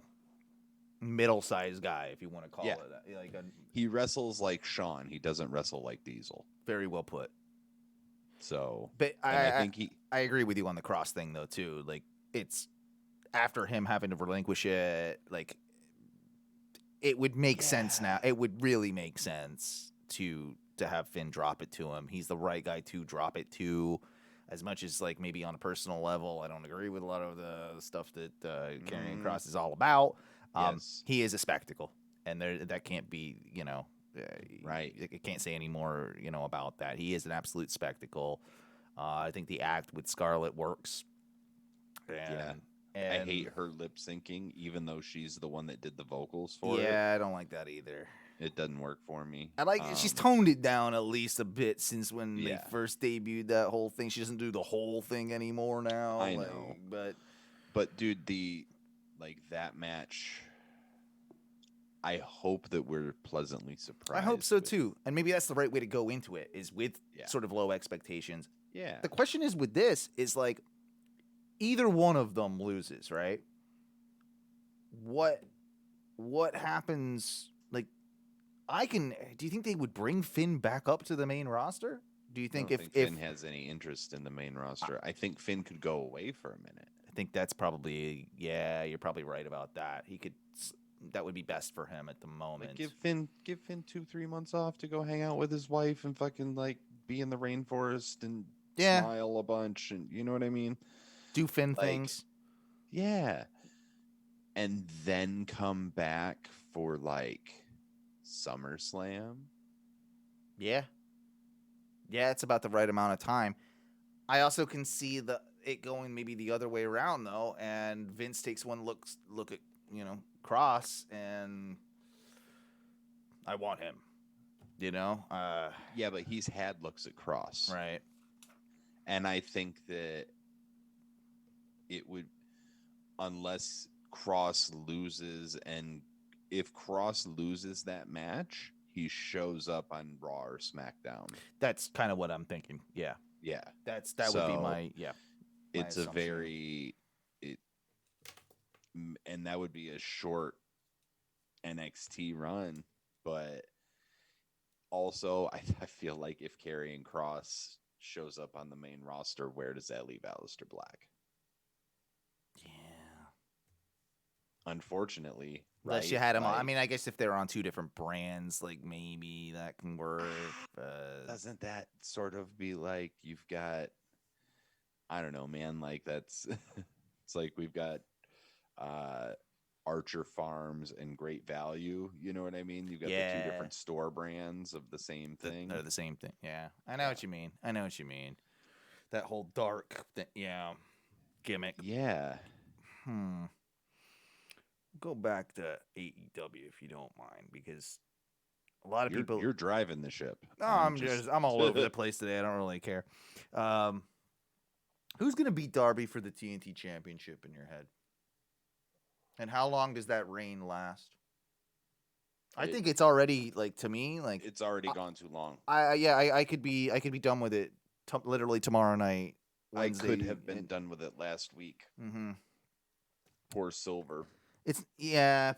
middle-sized guy, if you want to call it that. He wrestles like Sean. He doesn't wrestle like Diesel. Very well put. So, but I think I agree with you on the Kross thing though too. Like it's after him having to relinquish it, like it would make sense now. It would really make sense to have Finn drop it to him. He's the right guy to drop it to. As much as like maybe on a personal level, I don't agree with a lot of the stuff that Karrion Kross is all about. He is a spectacle, and that can't be, right. I can't say any more, about that. He is an absolute spectacle. I think the act with Scarlett works. And I hate her lip syncing, even though she's the one that did the vocals for it. Yeah, I don't like that either. It doesn't work for me. I like she's toned it down at least a bit since when they first debuted that whole thing. She doesn't do the whole thing anymore now. I know, but dude, that match, I hope that we're pleasantly surprised. I hope so with- too. And maybe that's the right way to go into it, is with Yeah. sort of low expectations. Yeah. The question is with this is like either one of them loses, right? What happens? Like, do you think they would bring Finn back up to the main roster? Do you think I don't if think Finn has any interest in the main roster, I think Finn could go away for a minute. I think that's probably, yeah, you're probably right about that. That would be best for him at the moment. Like give Finn 2-3 months off to go hang out with his wife and fucking like be in the rainforest and Yeah. smile a bunch, and you know what I mean? Do Finn Like, things. Yeah. And then come back for like SummerSlam. Yeah. Yeah, it's about the right amount of time. I also can see it going maybe the other way around though, and Vince takes one look at, Cross, and I want him. Yeah, but he's had looks at Cross. Right. And I think that it would, unless Cross loses, and if Cross loses that match, he shows up on Raw or SmackDown. That's kind of what I'm thinking. Yeah. Yeah. That would be So, my It's assumption. and that would be a short NXT run, but also I feel like if Karrion Kross shows up on the main roster, where does that leave Aleister Black? Yeah. Unfortunately, Unless right? you had him on. I Like, mean, I guess if they're on two different brands, like maybe that can work. doesn't that sort of be like you've got, I don't know, man, like that's it's like we've got Archer Farms and Great Value, you know what I mean? You've got the two different store brands of the same thing. They're the same thing. Yeah. I know what you mean. That whole dark gimmick. Yeah. Go back to AEW if you don't mind, because a lot of people. You're driving the ship. No, I'm all over the place today. I don't really care. Who's gonna beat Darby for the TNT Championship in your head? And how long does that reign last? I think it's already, like, to me, like, it's already gone too long. I could be done with it literally tomorrow night. Wednesday. I could have been done with it last week. Mm-hmm. Poor Silver.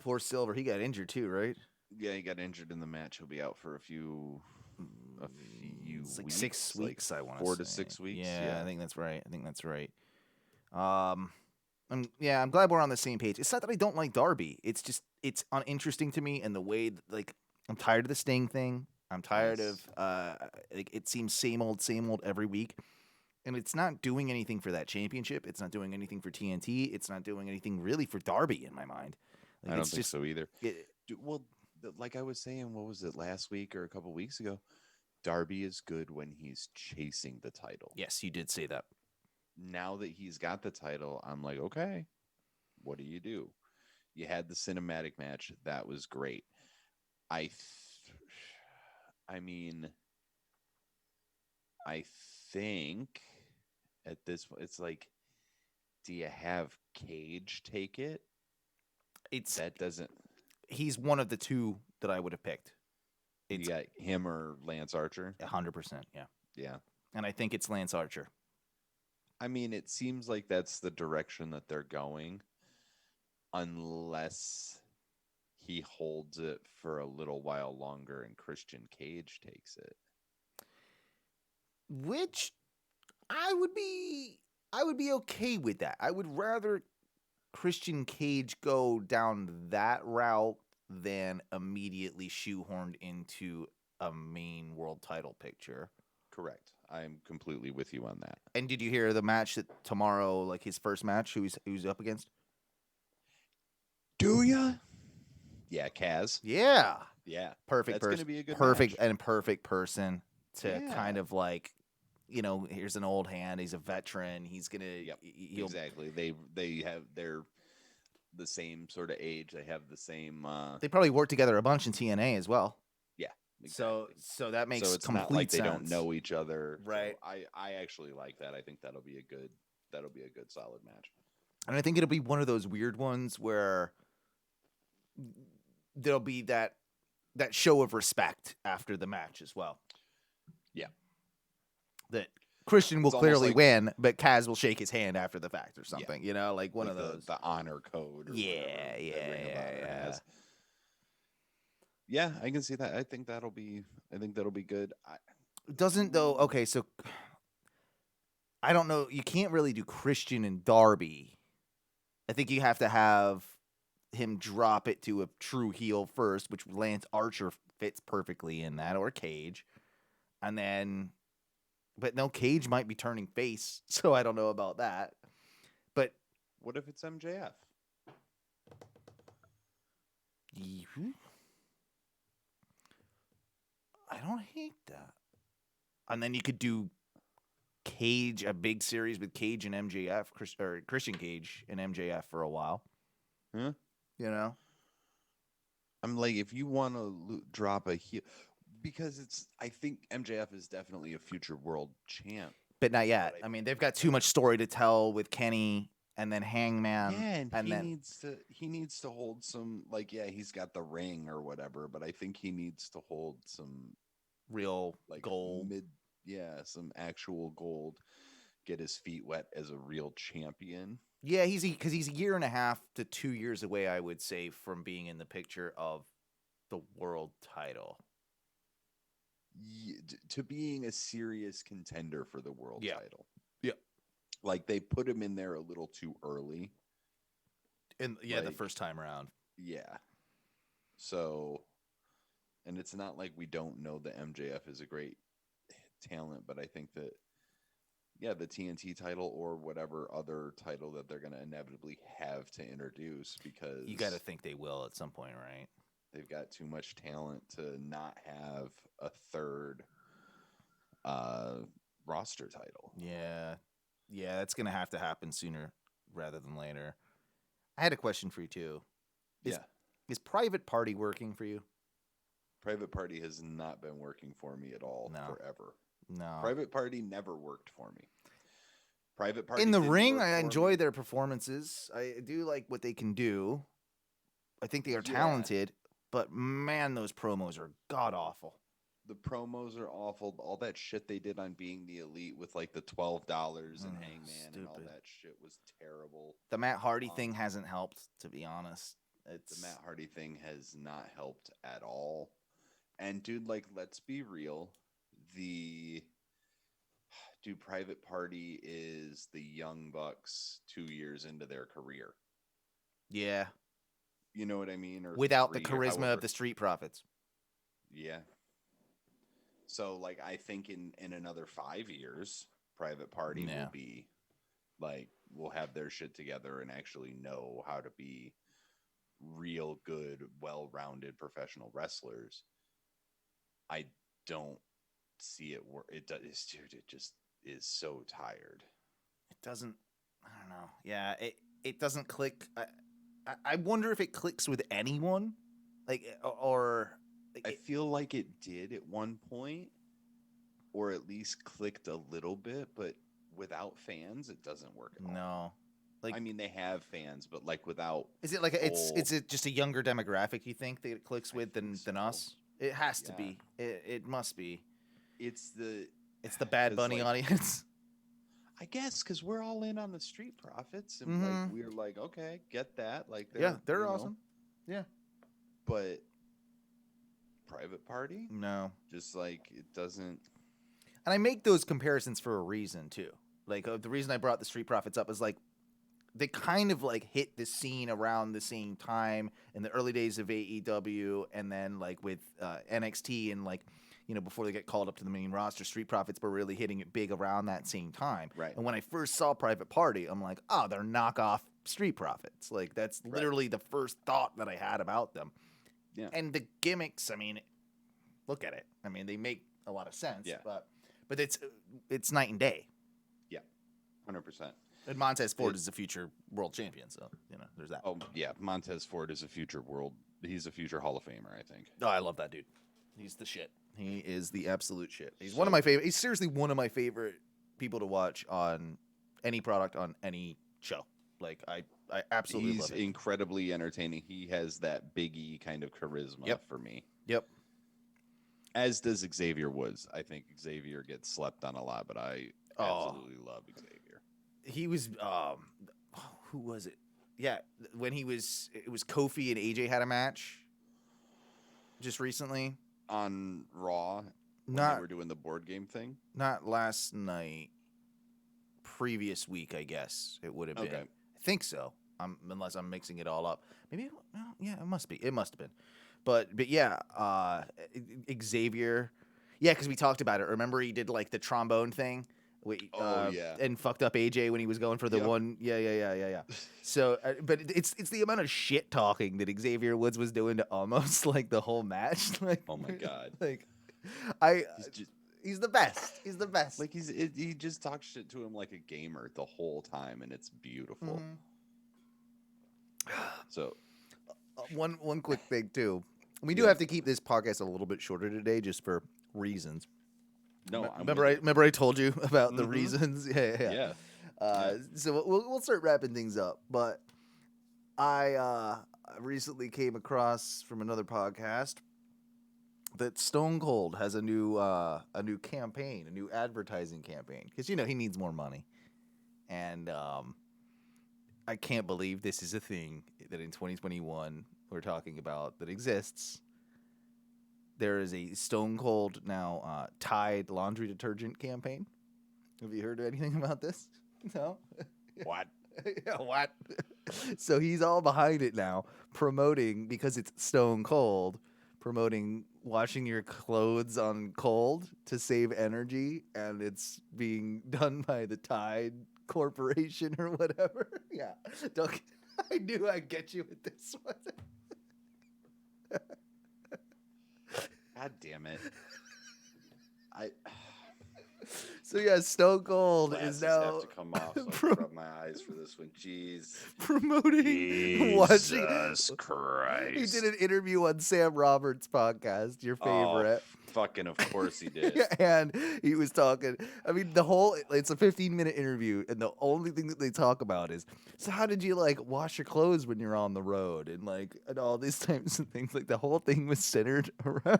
Poor Silver. He got injured too, right? Yeah, he got injured in the match. He'll be out for a few It's like weeks, 6 like weeks. I want 4 to 6 weeks. Yeah, I think that's right. I'm glad we're on the same page. It's not that I don't like Darby. It's just it's uninteresting to me, and the way like I'm tired of the Sting thing. I'm tired of it seems same old every week. And it's not doing anything for that championship. It's not doing anything for TNT. It's not doing anything really for Darby in my mind. Like, I don't think so either. Like I was saying, what was it, last week or a couple weeks ago? Darby is good when he's chasing the title. Yes, you did say that. Now that he's got the title, I'm like, okay, what do? You had the cinematic match. That was great. I think at this point, it's like, do you have Cage take it? He's one of the two that I would have picked. You got him or Lance Archer? 100%, yeah. Yeah. And I think it's Lance Archer. I mean, it seems like that's the direction that they're going, unless he holds it for a little while longer and Christian Cage takes it. Which I would be okay with that. I would rather Christian Cage go down that route than immediately shoehorned into a main world title picture. Correct. I'm completely with you on that. And did you hear the match that tomorrow, like his first match, who's up against? Do ya? Yeah, Kaz. Yeah. Yeah. Perfect That's person. gonna be a good perfect match. and perfect person to Yeah. kind of like, here's an old hand. He's a veteran. He's gonna. Yep. He'll, Exactly. They're the same sort of age. They have the same. They probably work together a bunch in TNA as well. Yeah. Exactly. So that makes so it's complete not like sense. they don't know each other. Right. So I actually like that. I think that'll be a good solid match. And I think it'll be one of those weird ones where there'll be that show of respect after the match as well. Yeah. That Christian will It's almost clearly like- win, but Kaz will shake his hand after the fact or something. You know, like one like of those. the honor code. Or Yeah, whatever yeah, that Ring of Honor yeah. has. Yeah, I can see that. I think that'll be good. Doesn't though. Okay, so I don't know. You can't really do Christian and Darby. I think you have to have him drop it to a true heel first, which Lance Archer fits perfectly in that, or Cage, and then. But no, Cage might be turning face, so I don't know about that. But What if it's MJF? I don't hate that. And then you could do Cage, a big series with Cage and MJF, or Christian Cage and MJF for a while. Huh? You know? I'm like, if you want to drop a heel, because I think MJF is definitely a future world champ. But not yet. I mean, they've got too much story to tell with Kenny and then Hangman. Yeah, and then he needs to hold some, like, yeah, he's got the ring or whatever, but I think he needs to hold some real like gold. some actual gold. Get his feet wet as a real champion. Yeah, because he's a year and a half to 2 years away, I would say, from being in the picture of the world title. To being a serious contender for the world title. Yeah. Like, they put him in there a little too early. And the first time around. Yeah. So, and it's not like we don't know that MJF is a great talent, but I think that, yeah, the TNT title or whatever other title that they're going to inevitably have to introduce, because You got to think they will at some point, right? they've got too much talent to not have a third roster title. Yeah. Yeah, that's going to have to happen sooner rather than later. I had a question for you, too. Is Private Party working for you? Private Party has not been working for me at all forever. No. Private Party never worked for me. Private Party in the didn't ring, work I for enjoy me. their performances. I do like what they can do. I think they are Yeah. talented, but man, those promos are god awful. The promos are awful. All that shit they did on Being the Elite with like the $12 and Hangman and all stupid. that shit was terrible. The Matt Hardy thing hasn't helped, to be honest. The Matt Hardy thing has not helped at all. And dude, like, let's be real. Private Party is the Young Bucks 2 years into their career. Yeah. You know what I mean? Or Without the 3 or charisma of however. the Street Profits. Yeah. So, like, I think in another 5 years, Private Party will be, like, will have their shit together and actually know how to be real good, well-rounded professional wrestlers. I don't see it work. It does, dude. It just is so tired. It doesn't. I don't know. Yeah, it doesn't click. I wonder if it clicks with anyone, like or. I feel like it did at one point, or at least clicked a little bit, but without fans, it doesn't work at all. No. Like, I mean, they have fans, but like without. Is it like is it just a younger demographic you think that it clicks with than us? It has to be. It must be. It's the Bad Bunny audience. I guess because we're all in on the Street Profits, and like we're like, okay, get that. Like, they're awesome. Yeah, but Private Party, no, just like it doesn't. And I make those comparisons for a reason too. Like the reason I brought the Street Profits up is like they kind of like hit the scene around the same time in the early days of AEW, and then like with NXT and like. You know, before they get called up to the main roster, Street Profits were really hitting it big around that same time. Right. And when I first saw Private Party, I'm like, oh, they're knockoff Street Profits. Like, that's literally the first thought that I had about them. Yeah. And the gimmicks, I mean, look at it. I mean, they make a lot of sense. Yeah. But it's night and day. Yeah, 100%. And Montez Ford is a future world champion, so, you know, there's that. Oh, yeah, Montez Ford is he's a future Hall of Famer, I think. Oh, I love that dude. He's the shit. He is the absolute shit. He's one of my favorite. He's seriously one of my favorite people to watch on any product on any show. Like I absolutely He's love it. incredibly entertaining. He has that Biggie kind of charisma Yep. for me. Yep. As does Xavier Woods. I think Xavier gets slept on a lot, but I absolutely love Xavier. He was who was it? Yeah, when it was Kofi and AJ had a match just recently On Raw, when Not- they were doing the board game thing. not last night, previous week, I guess it would have been. Okay. I think so. Unless I'm mixing it all up. Maybe well, yeah, it must be. It must have been. But yeah, Xavier. Yeah, because we talked about it. Remember he did like the trombone thing? Yeah. And fucked up AJ when he was going for the Yep. one. Yeah. So, but it's the amount of shit talking that Xavier Woods was doing to almost like the whole match. Like, Oh my God. Like, he's the best. He's the best. Like he just talks shit to him like a gamer the whole time, and it's beautiful. So One quick thing too. We do Yeah. have to keep this podcast a little bit shorter today, just for reasons. no, Remember I told you about the Mhm. reasons. Yeah. Yeah. So we'll start wrapping things up. But I recently came across from another podcast that Stone Cold has a new campaign, a new advertising campaign, because he needs more money, and I can't believe this is a thing that in 2021 we're talking about that exists. There is a Stone Cold now Tide laundry detergent campaign. Have you heard anything about this? No? What? Yeah, what? So he's all behind it now, promoting, because it's Stone Cold, promoting washing your clothes on cold to save energy, and it's being done by the Tide Corporation or whatever. Yeah. I knew I'd get you with this one. God damn it! So yeah, Stone Cold Glasses is now have to come off. So I pro- can rub my eyes for this one. Jeez. promoting watching. Jesus Christ. He did an interview on Sam Roberts' podcast, your favorite. Oh, fucking of course he did. And he was talking. I mean, it's a 15-minute interview, and the only thing that they talk about is, so how did you like wash your clothes when you're on the road, and all these types of things. Like the whole thing was centered around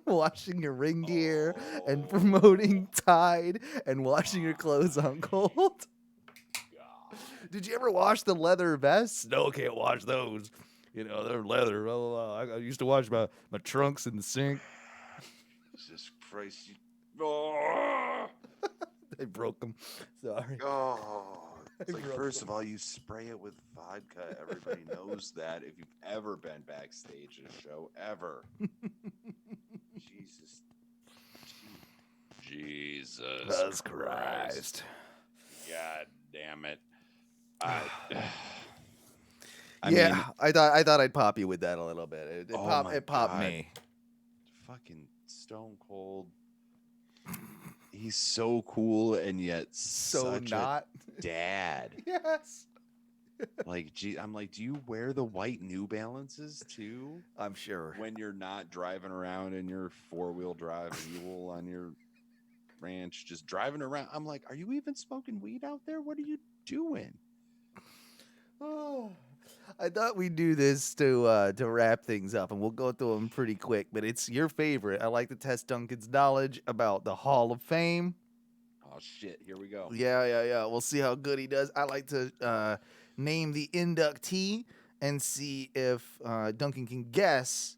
washing your ring gear and promoting Tide and washing your clothes on cold. God. Did you ever wash the leather vests? No, can't wash those. They're leather. Blah, blah, blah. I used to wash my trunks in the sink. Jesus Christ. Oh. I broke them. Sorry. Oh. It's like, broke first them. of all, you spray it with vodka. Everybody knows that if you've ever been backstage at a show, ever. Jesus Christ. God damn it. I mean, I thought I'd pop you with that a little bit. It Oh popped my it popped God. me. fucking Stone Cold. He's so cool and yet So such not. a dad. Yes. Like, gee, I'm like, do you wear the white New Balances too? I'm sure. When you're not driving around in your 4-wheel drive mule on your ranch, just driving around. I'm like, are you even smoking weed out there? What are you doing? Oh, I thought we'd do this to wrap things up, and we'll go through them pretty quick. But it's your favorite. I like to test Duncan's knowledge about the Hall of Fame. Oh shit, here we go. Yeah. We'll see how good he does. I like to name the inductee and see if Duncan can guess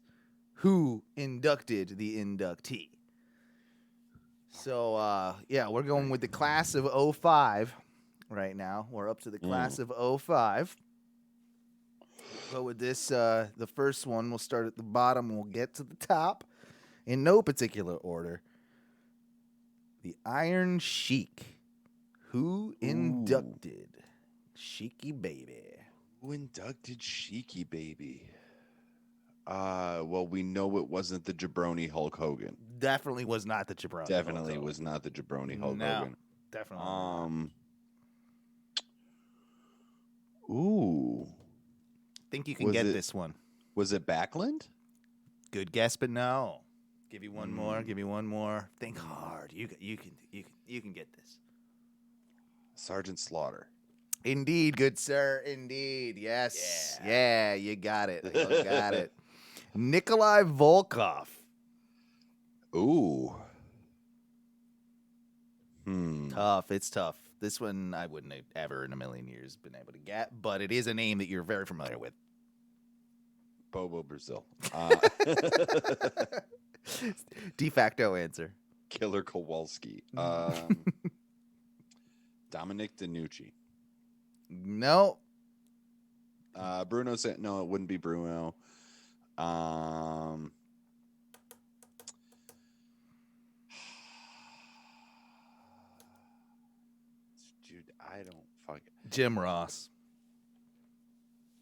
who inducted the inductee. So, we're going with the class of 05 right now. We're up to the class of 05. Go with this. The first one, we'll start at the bottom. We'll get to the top in no particular order. The Iron Sheik. Who inducted Sheiky Baby? Who inducted Sheiky Baby? Well, we know it wasn't the jabroni Hulk Hogan. Definitely was not the jabroni. Definitely Hulk was not the jabroni Hulk No. Hogan. Definitely. Ooh. Think you can was get it- this one. Was it Backlund? Good guess, but no. Give you one more. Give me one more. Think hard. You can get this. Sergeant Slaughter. Indeed, good sir. Indeed. Yes. Yeah, you got it. You got it. Nikolai Volkov. Ooh. Tough. It's tough. This one I wouldn't have ever in a million years been able to get, but it is a name that you're very familiar with. Bobo Brazil. De facto answer. Killer Kowalski. Dominic DiNucci. No. Bruno said no, it wouldn't be Bruno. Dude, I don't fuck. Jim Ross.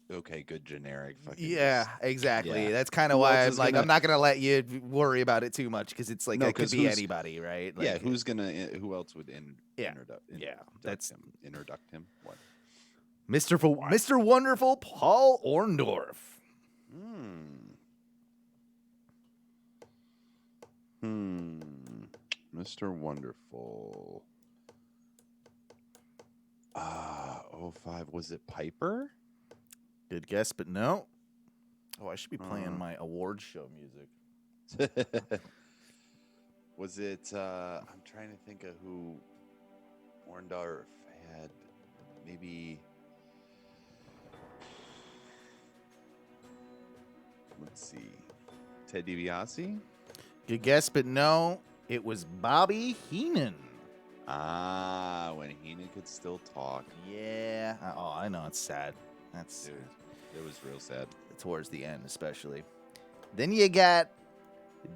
Okay, good generic. Fucking Yeah, just- exactly. yeah. That's kind of Who why else I'm is like, gonna- I'm not gonna let you worry about it too much because it's like No, it could 'cause be who's- anybody, right? yeah, Like, who else would Yeah. introduce That's- him? What? Mr. Wonderful Paul Orndorff. Mr. Wonderful. 05. Was it Piper? Good guess, but no. Oh, I should be playing my award show music. Was it? I'm trying to think of who Orndorff had. Maybe. Let's see. Ted DiBiase? Good guess, but no. It was Bobby Heenan. Ah, when Heenan could still talk. Yeah. Oh, I know. It's sad. That's Dude, it was real sad. towards the end, especially. Then you got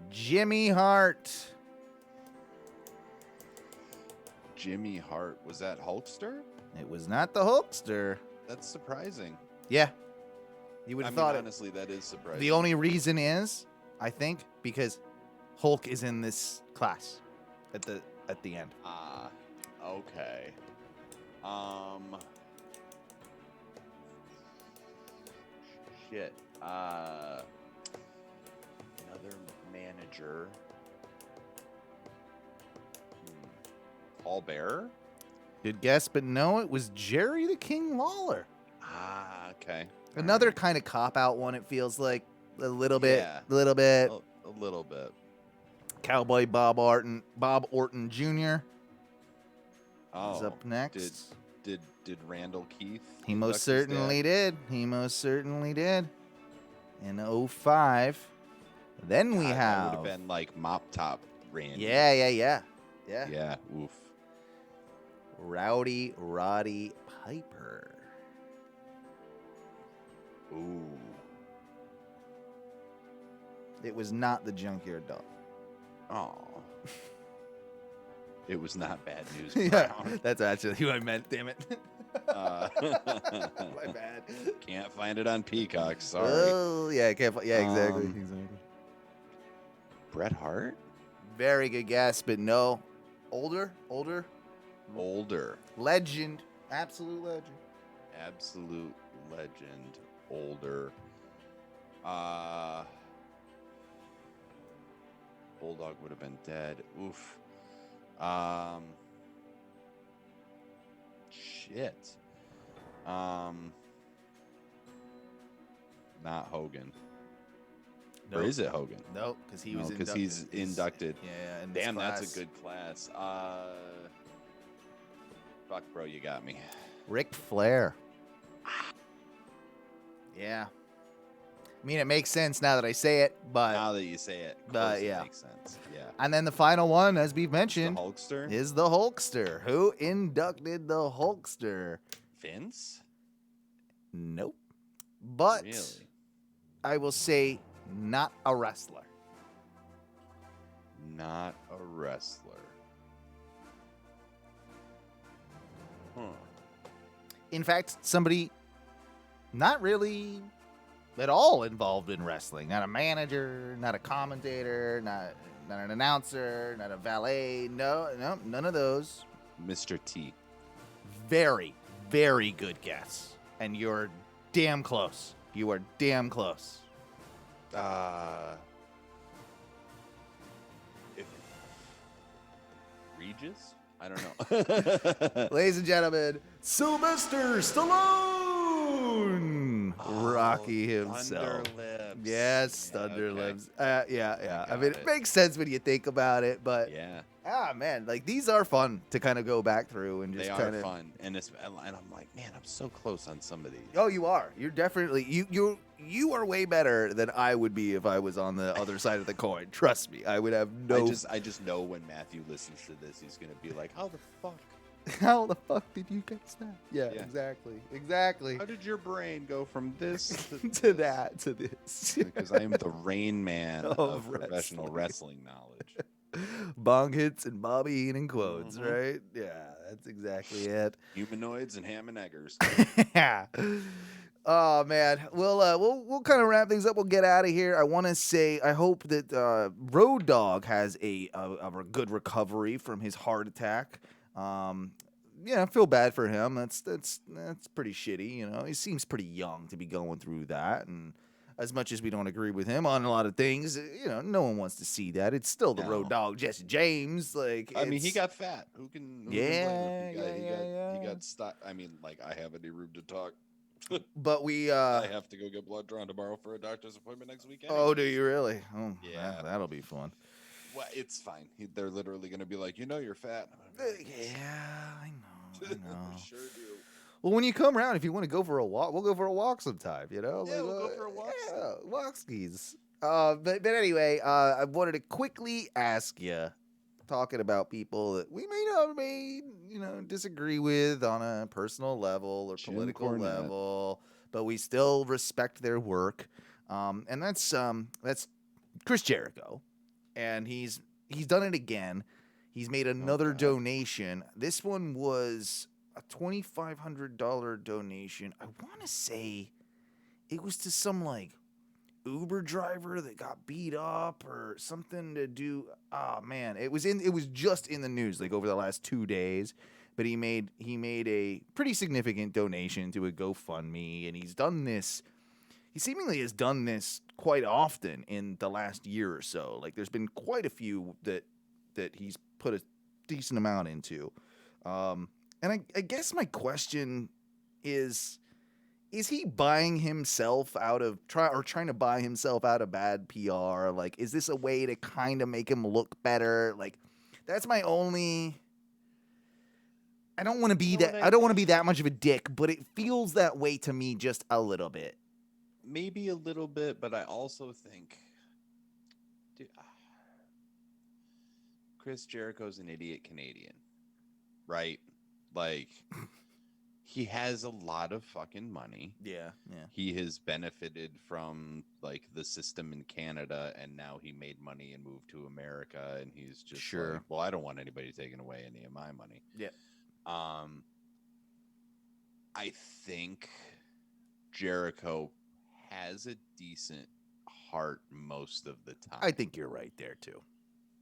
Jimmy Hart. Jimmy Hart. Was that Hulkster? It was not the Hulkster. That's surprising. Yeah. You would I have mean, thought it. honestly, that is surprising. The only reason is, I think, because Hulk is in this class at the end. Ah, okay. Shit. Another manager. Paul Bearer? Good guess, but no, it was Jerry the King Lawler. Ah, okay. Another kind of cop out one. It feels like a little bit, Yeah. a little bit. A little bit. Cowboy Bob Orton Jr. Oh, is up next. Did Randall Keith? He induct most his certainly dad? did. He most certainly did. In 05. Then we God, that have. would have been like Mop Top Randy. Yeah. Yeah. Oof. Rowdy Roddy Piper. Ooh. It was not the Junkyard Dog. Oh. It was not bad news. Yeah, Brown. that's actually who I meant. Damn it. Uh, My bad. Can't find it on Peacock. Sorry. Oh, yeah, I can't. Yeah, exactly. Exactly. Bret Hart? Very good guess, but no. Older. Older. Legend. Absolute legend. Absolute legend. Older. Bulldog would have been dead. Oof. Shit. Not Hogan. Or Nope. is it Hogan? Nope, because he No, was 'cause inducted. he's inducted. Yeah, in this Damn, class. that's a good class. Fuck, bro, you got me. Ric Flair. Yeah. I mean, it makes sense now that I say it, but Now that you say it, of but course it yeah. makes sense. Yeah. and then the final one, as we've The mentioned, Hulkster? is the Hulkster. Who inducted the Hulkster? Vince? Nope. But Really? I will say, not a wrestler. Not a wrestler. Huh. In fact, somebody not really at all involved in wrestling. Not a manager, not a commentator, not an announcer, not a valet. No, none of those. Mr. T. Very, very good guess. And you're damn close. You are damn close. If Regis? I don't know. Ladies and gentlemen, Sylvester Stallone, Rocky himself. Thunderlips. Yes, Yeah, Thunderlips. okay. Yeah. I got mean, it. it makes sense when you think about it, but Yeah, man, like these are fun to kind of go back through and just they kind are of fun, and I'm like, man, I'm so close on some of these. Oh, you are. You're definitely you are way better than I would be if I was on the other side of the coin. Trust me, I would have no. I just know when Matthew listens to this, he's gonna be like, how the fuck? How the fuck did you get that? Yeah, Yeah. exactly. How did your brain go from this To that, to this. Because I am the Rain Man of wrestling. professional wrestling knowledge. Bong hits and Bobby eating quotes, Mhm. right? Yeah, that's exactly it. Humanoids and ham and eggers. Yeah. Oh man, we'll kind of wrap things up. We'll get out of here. I want to say I hope that Road Dogg has a good recovery from his heart attack. Yeah, I feel bad for him. That's pretty shitty. You know, he seems pretty young to be going through that, and as much as we don't agree with him on a lot of things, you know, no one wants to see that. It's still the Road No. Dogg, Jesse James. Like, I mean, he it's- got fat. Who can blame him? Yeah. He got stuck. I mean, like, I have any room to talk. But we. I have to go get blood drawn tomorrow for a doctor's appointment next week. Oh, do you really? Oh, Yeah. that'll be fun. Well, it's fine. They're literally going to be like, you're fat. Yeah, I know. We sure do. Well, when you come around, if you want to go for a walk, we'll go for a walk sometime. You know, Yeah, we'll go for a walk Yeah, walkskis. But anyway, I wanted to quickly ask you, talking about people that we may disagree with on a personal level or Jim political Cornette. level, but we still respect their work. And that's Chris Jericho, and he's done it again. He's made another God. donation. This one was a $2,500 donation. I want to say it was to some like Uber driver that got beat up or something to do. Oh man, it was just in the news like over the last 2 days. But he made a pretty significant donation to a GoFundMe, and he's done this. He seemingly has done this quite often in the last year or so. Like there's been quite a few that he's put a decent amount into. And I guess my question is he buying himself out of trying to buy himself out of bad PR? Like, is this a way to kind of make him look better? Like, that's my only. I don't want to be that. I don't want to be that much of a dick, but it feels that way to me just a little bit. Maybe a little bit, but I also think, dude, Chris Jericho's an idiot Canadian, right? Like, he has a lot of fucking money. Yeah. He has benefited from like the system in Canada, and now he made money and moved to America, and he's just Sure. like, well, I don't want anybody taking away any of my money. Yeah. I think Jericho has a decent heart most of the time. I think you're right there too.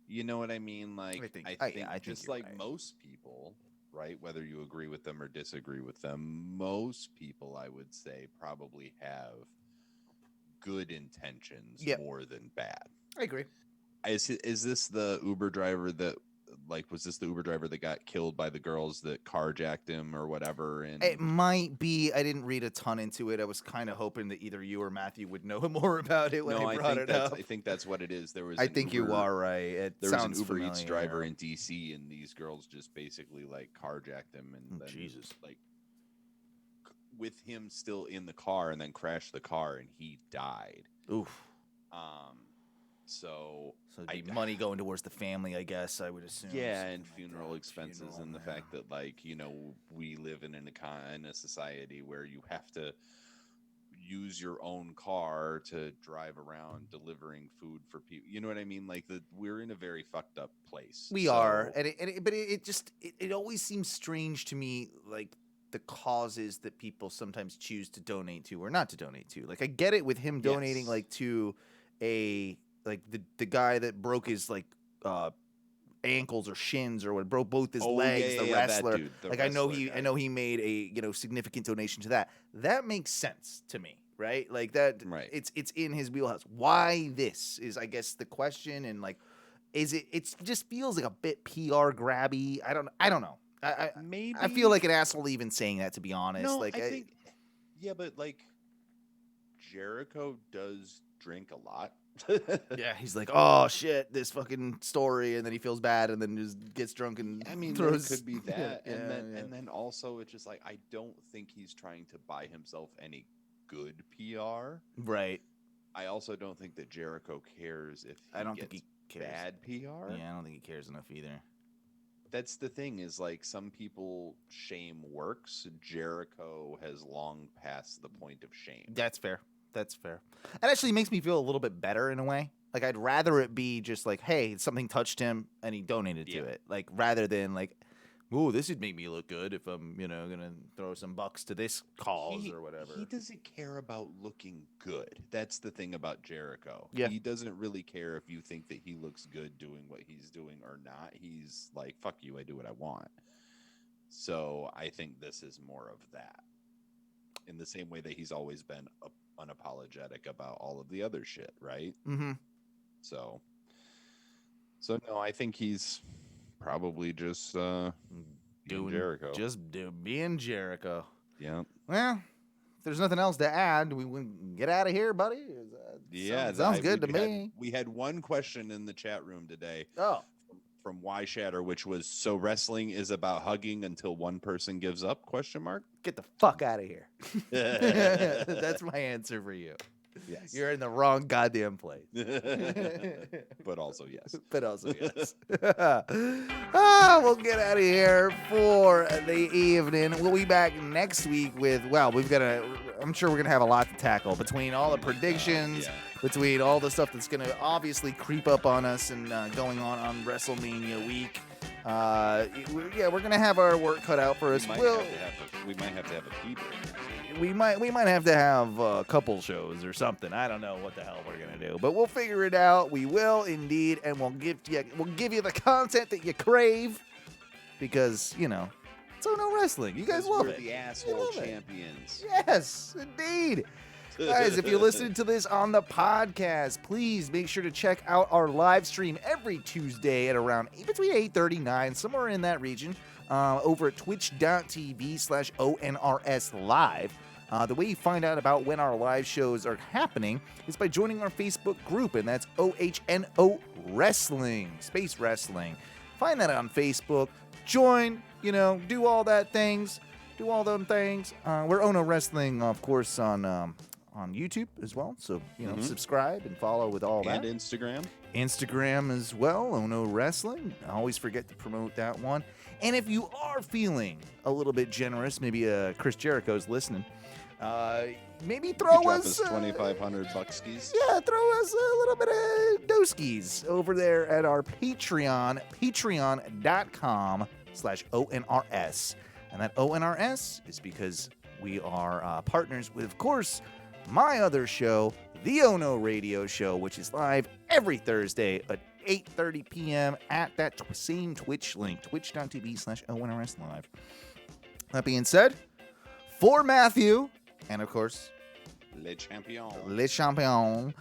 You know what I mean? Like, I think just you're like right. most people, right? Whether you agree with them or disagree with them, most people, I would say, probably have good intentions more than bad. I agree. Is this the Uber driver that, like, was this the Uber driver that got killed by the girls that carjacked him or whatever? And It might be. I didn't read a ton into it. I was kind of hoping that either you or Matthew would know more about it when I brought it up. I think that's what it is. There was. I think you are right. There was an Uber familiar. Eats driver in DC, and these girls just basically like carjacked him, and then, Jesus, like with him still in the car, and then crashed the car, and he died. Oof. So it'd be money going towards the family, I guess. I would assume. Yeah, and something like funeral that. expenses, and the fact that, like, you know, we live in a society where you have to use your own car to drive around delivering food for people. You know what I mean? Like, we're in a very fucked up place. We are, but it always seems strange to me, like the causes that people sometimes choose to donate to or not to donate to. Like, I get it with him donating like to the guy that broke his like ankles or shins or what, broke both his legs, the wrestler. That dude, I know he made a significant donation to that. That makes sense to me, right? Like that, right. It's in his wheelhouse. Why this is, I guess, the question, and like, Is it? It just feels like a bit PR grabby. I don't know. Maybe. I feel like an asshole even saying that, to be honest. No, like I think. Yeah, but like Jericho does drink a lot. yeah, he's like, oh shit, this fucking story, and then he feels bad, and then just gets drunk and I mean, throws. it could be that, Yeah, and then also it's just like I don't think he's trying to buy himself any good PR. Right. I also don't think that Jericho cares if I don't gets think he cares. bad PR. Yeah, I don't think he cares enough either. That's the thing is like some people shame works. Jericho has long passed the point of shame. That's fair. That actually makes me feel a little bit better in a way. Like, I'd rather it be just like, hey, something touched him and he donated to it. Like, rather than like, ooh, this would make me look good if I'm, gonna throw some bucks to this cause or whatever. He doesn't care about looking good. That's the thing about Jericho. Yeah. He doesn't really care if you think that he looks good doing what he's doing or not. He's like, fuck you, I do what I want. So I think this is more of that. In the same way that he's always been unapologetic about all of the other shit, right? Mm-hmm. So no, I think he's probably just doing Jericho. Being Jericho. Yeah. Well, if there's nothing else to add, we can get out of here, buddy. Sounds good to me. We had one question in the chat room today. Oh. From Y Shatter, which was, so wrestling is about hugging until one person gives up? ? Get the fuck out of here. That's my answer for you. Yes. You're in the wrong goddamn place. But also yes. We'll get out of here for the evening. We'll be back next week with, I'm sure we're going to have a lot to tackle between all the predictions, between all the stuff that's going to obviously creep up on us and going on WrestleMania week. We're going to have our work cut out for us. We might have to have a pee break. We might have to have a couple shows or something. I don't know what the hell we're gonna do, but we'll figure it out. We will indeed, and we'll give you the content that you crave, because it's Ohno Wrestling. You guys love we're it. The asshole champions. Yes, indeed. Guys, if you're listening to this on the podcast, please make sure to check out our live stream every Tuesday at around between 8:30 and 9, somewhere in that region, over at twitch.tv/ONRS Live. The way you find out about when our live shows are happening is by joining our Facebook group, and that's OHNO Wrestling, Space Wrestling. Find that on Facebook. Join, do all that things. Do all them things. We're Ohno Wrestling, of course, on YouTube as well. So, subscribe and follow with all that. And Instagram. Instagram as well, Ohno Wrestling. I always forget to promote that one. And if you are feeling a little bit generous, maybe Chris Jericho's listening, maybe throw us $2,500. Yeah, throw us a little bit of doskies over there at our Patreon, patreon.com/ONRS. And that ONRS is because we are partners with, of course, my other show, the Ohno Radio Show, which is live every Thursday at 8:30 p.m. at that same Twitch link, twitch.tv/ONRS Live. That being said, for Matthew, and of course, Le Champion.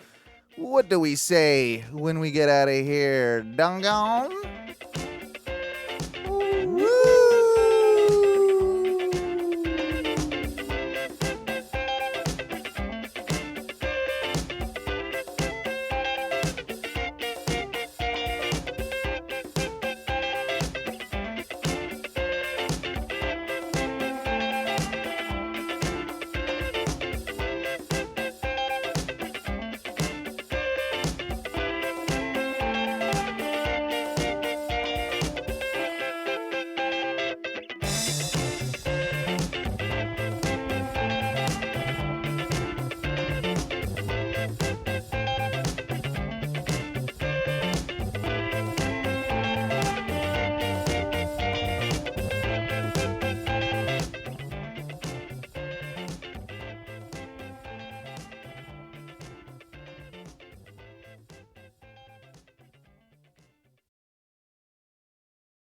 What do we say when we get out of here? Dong-gong?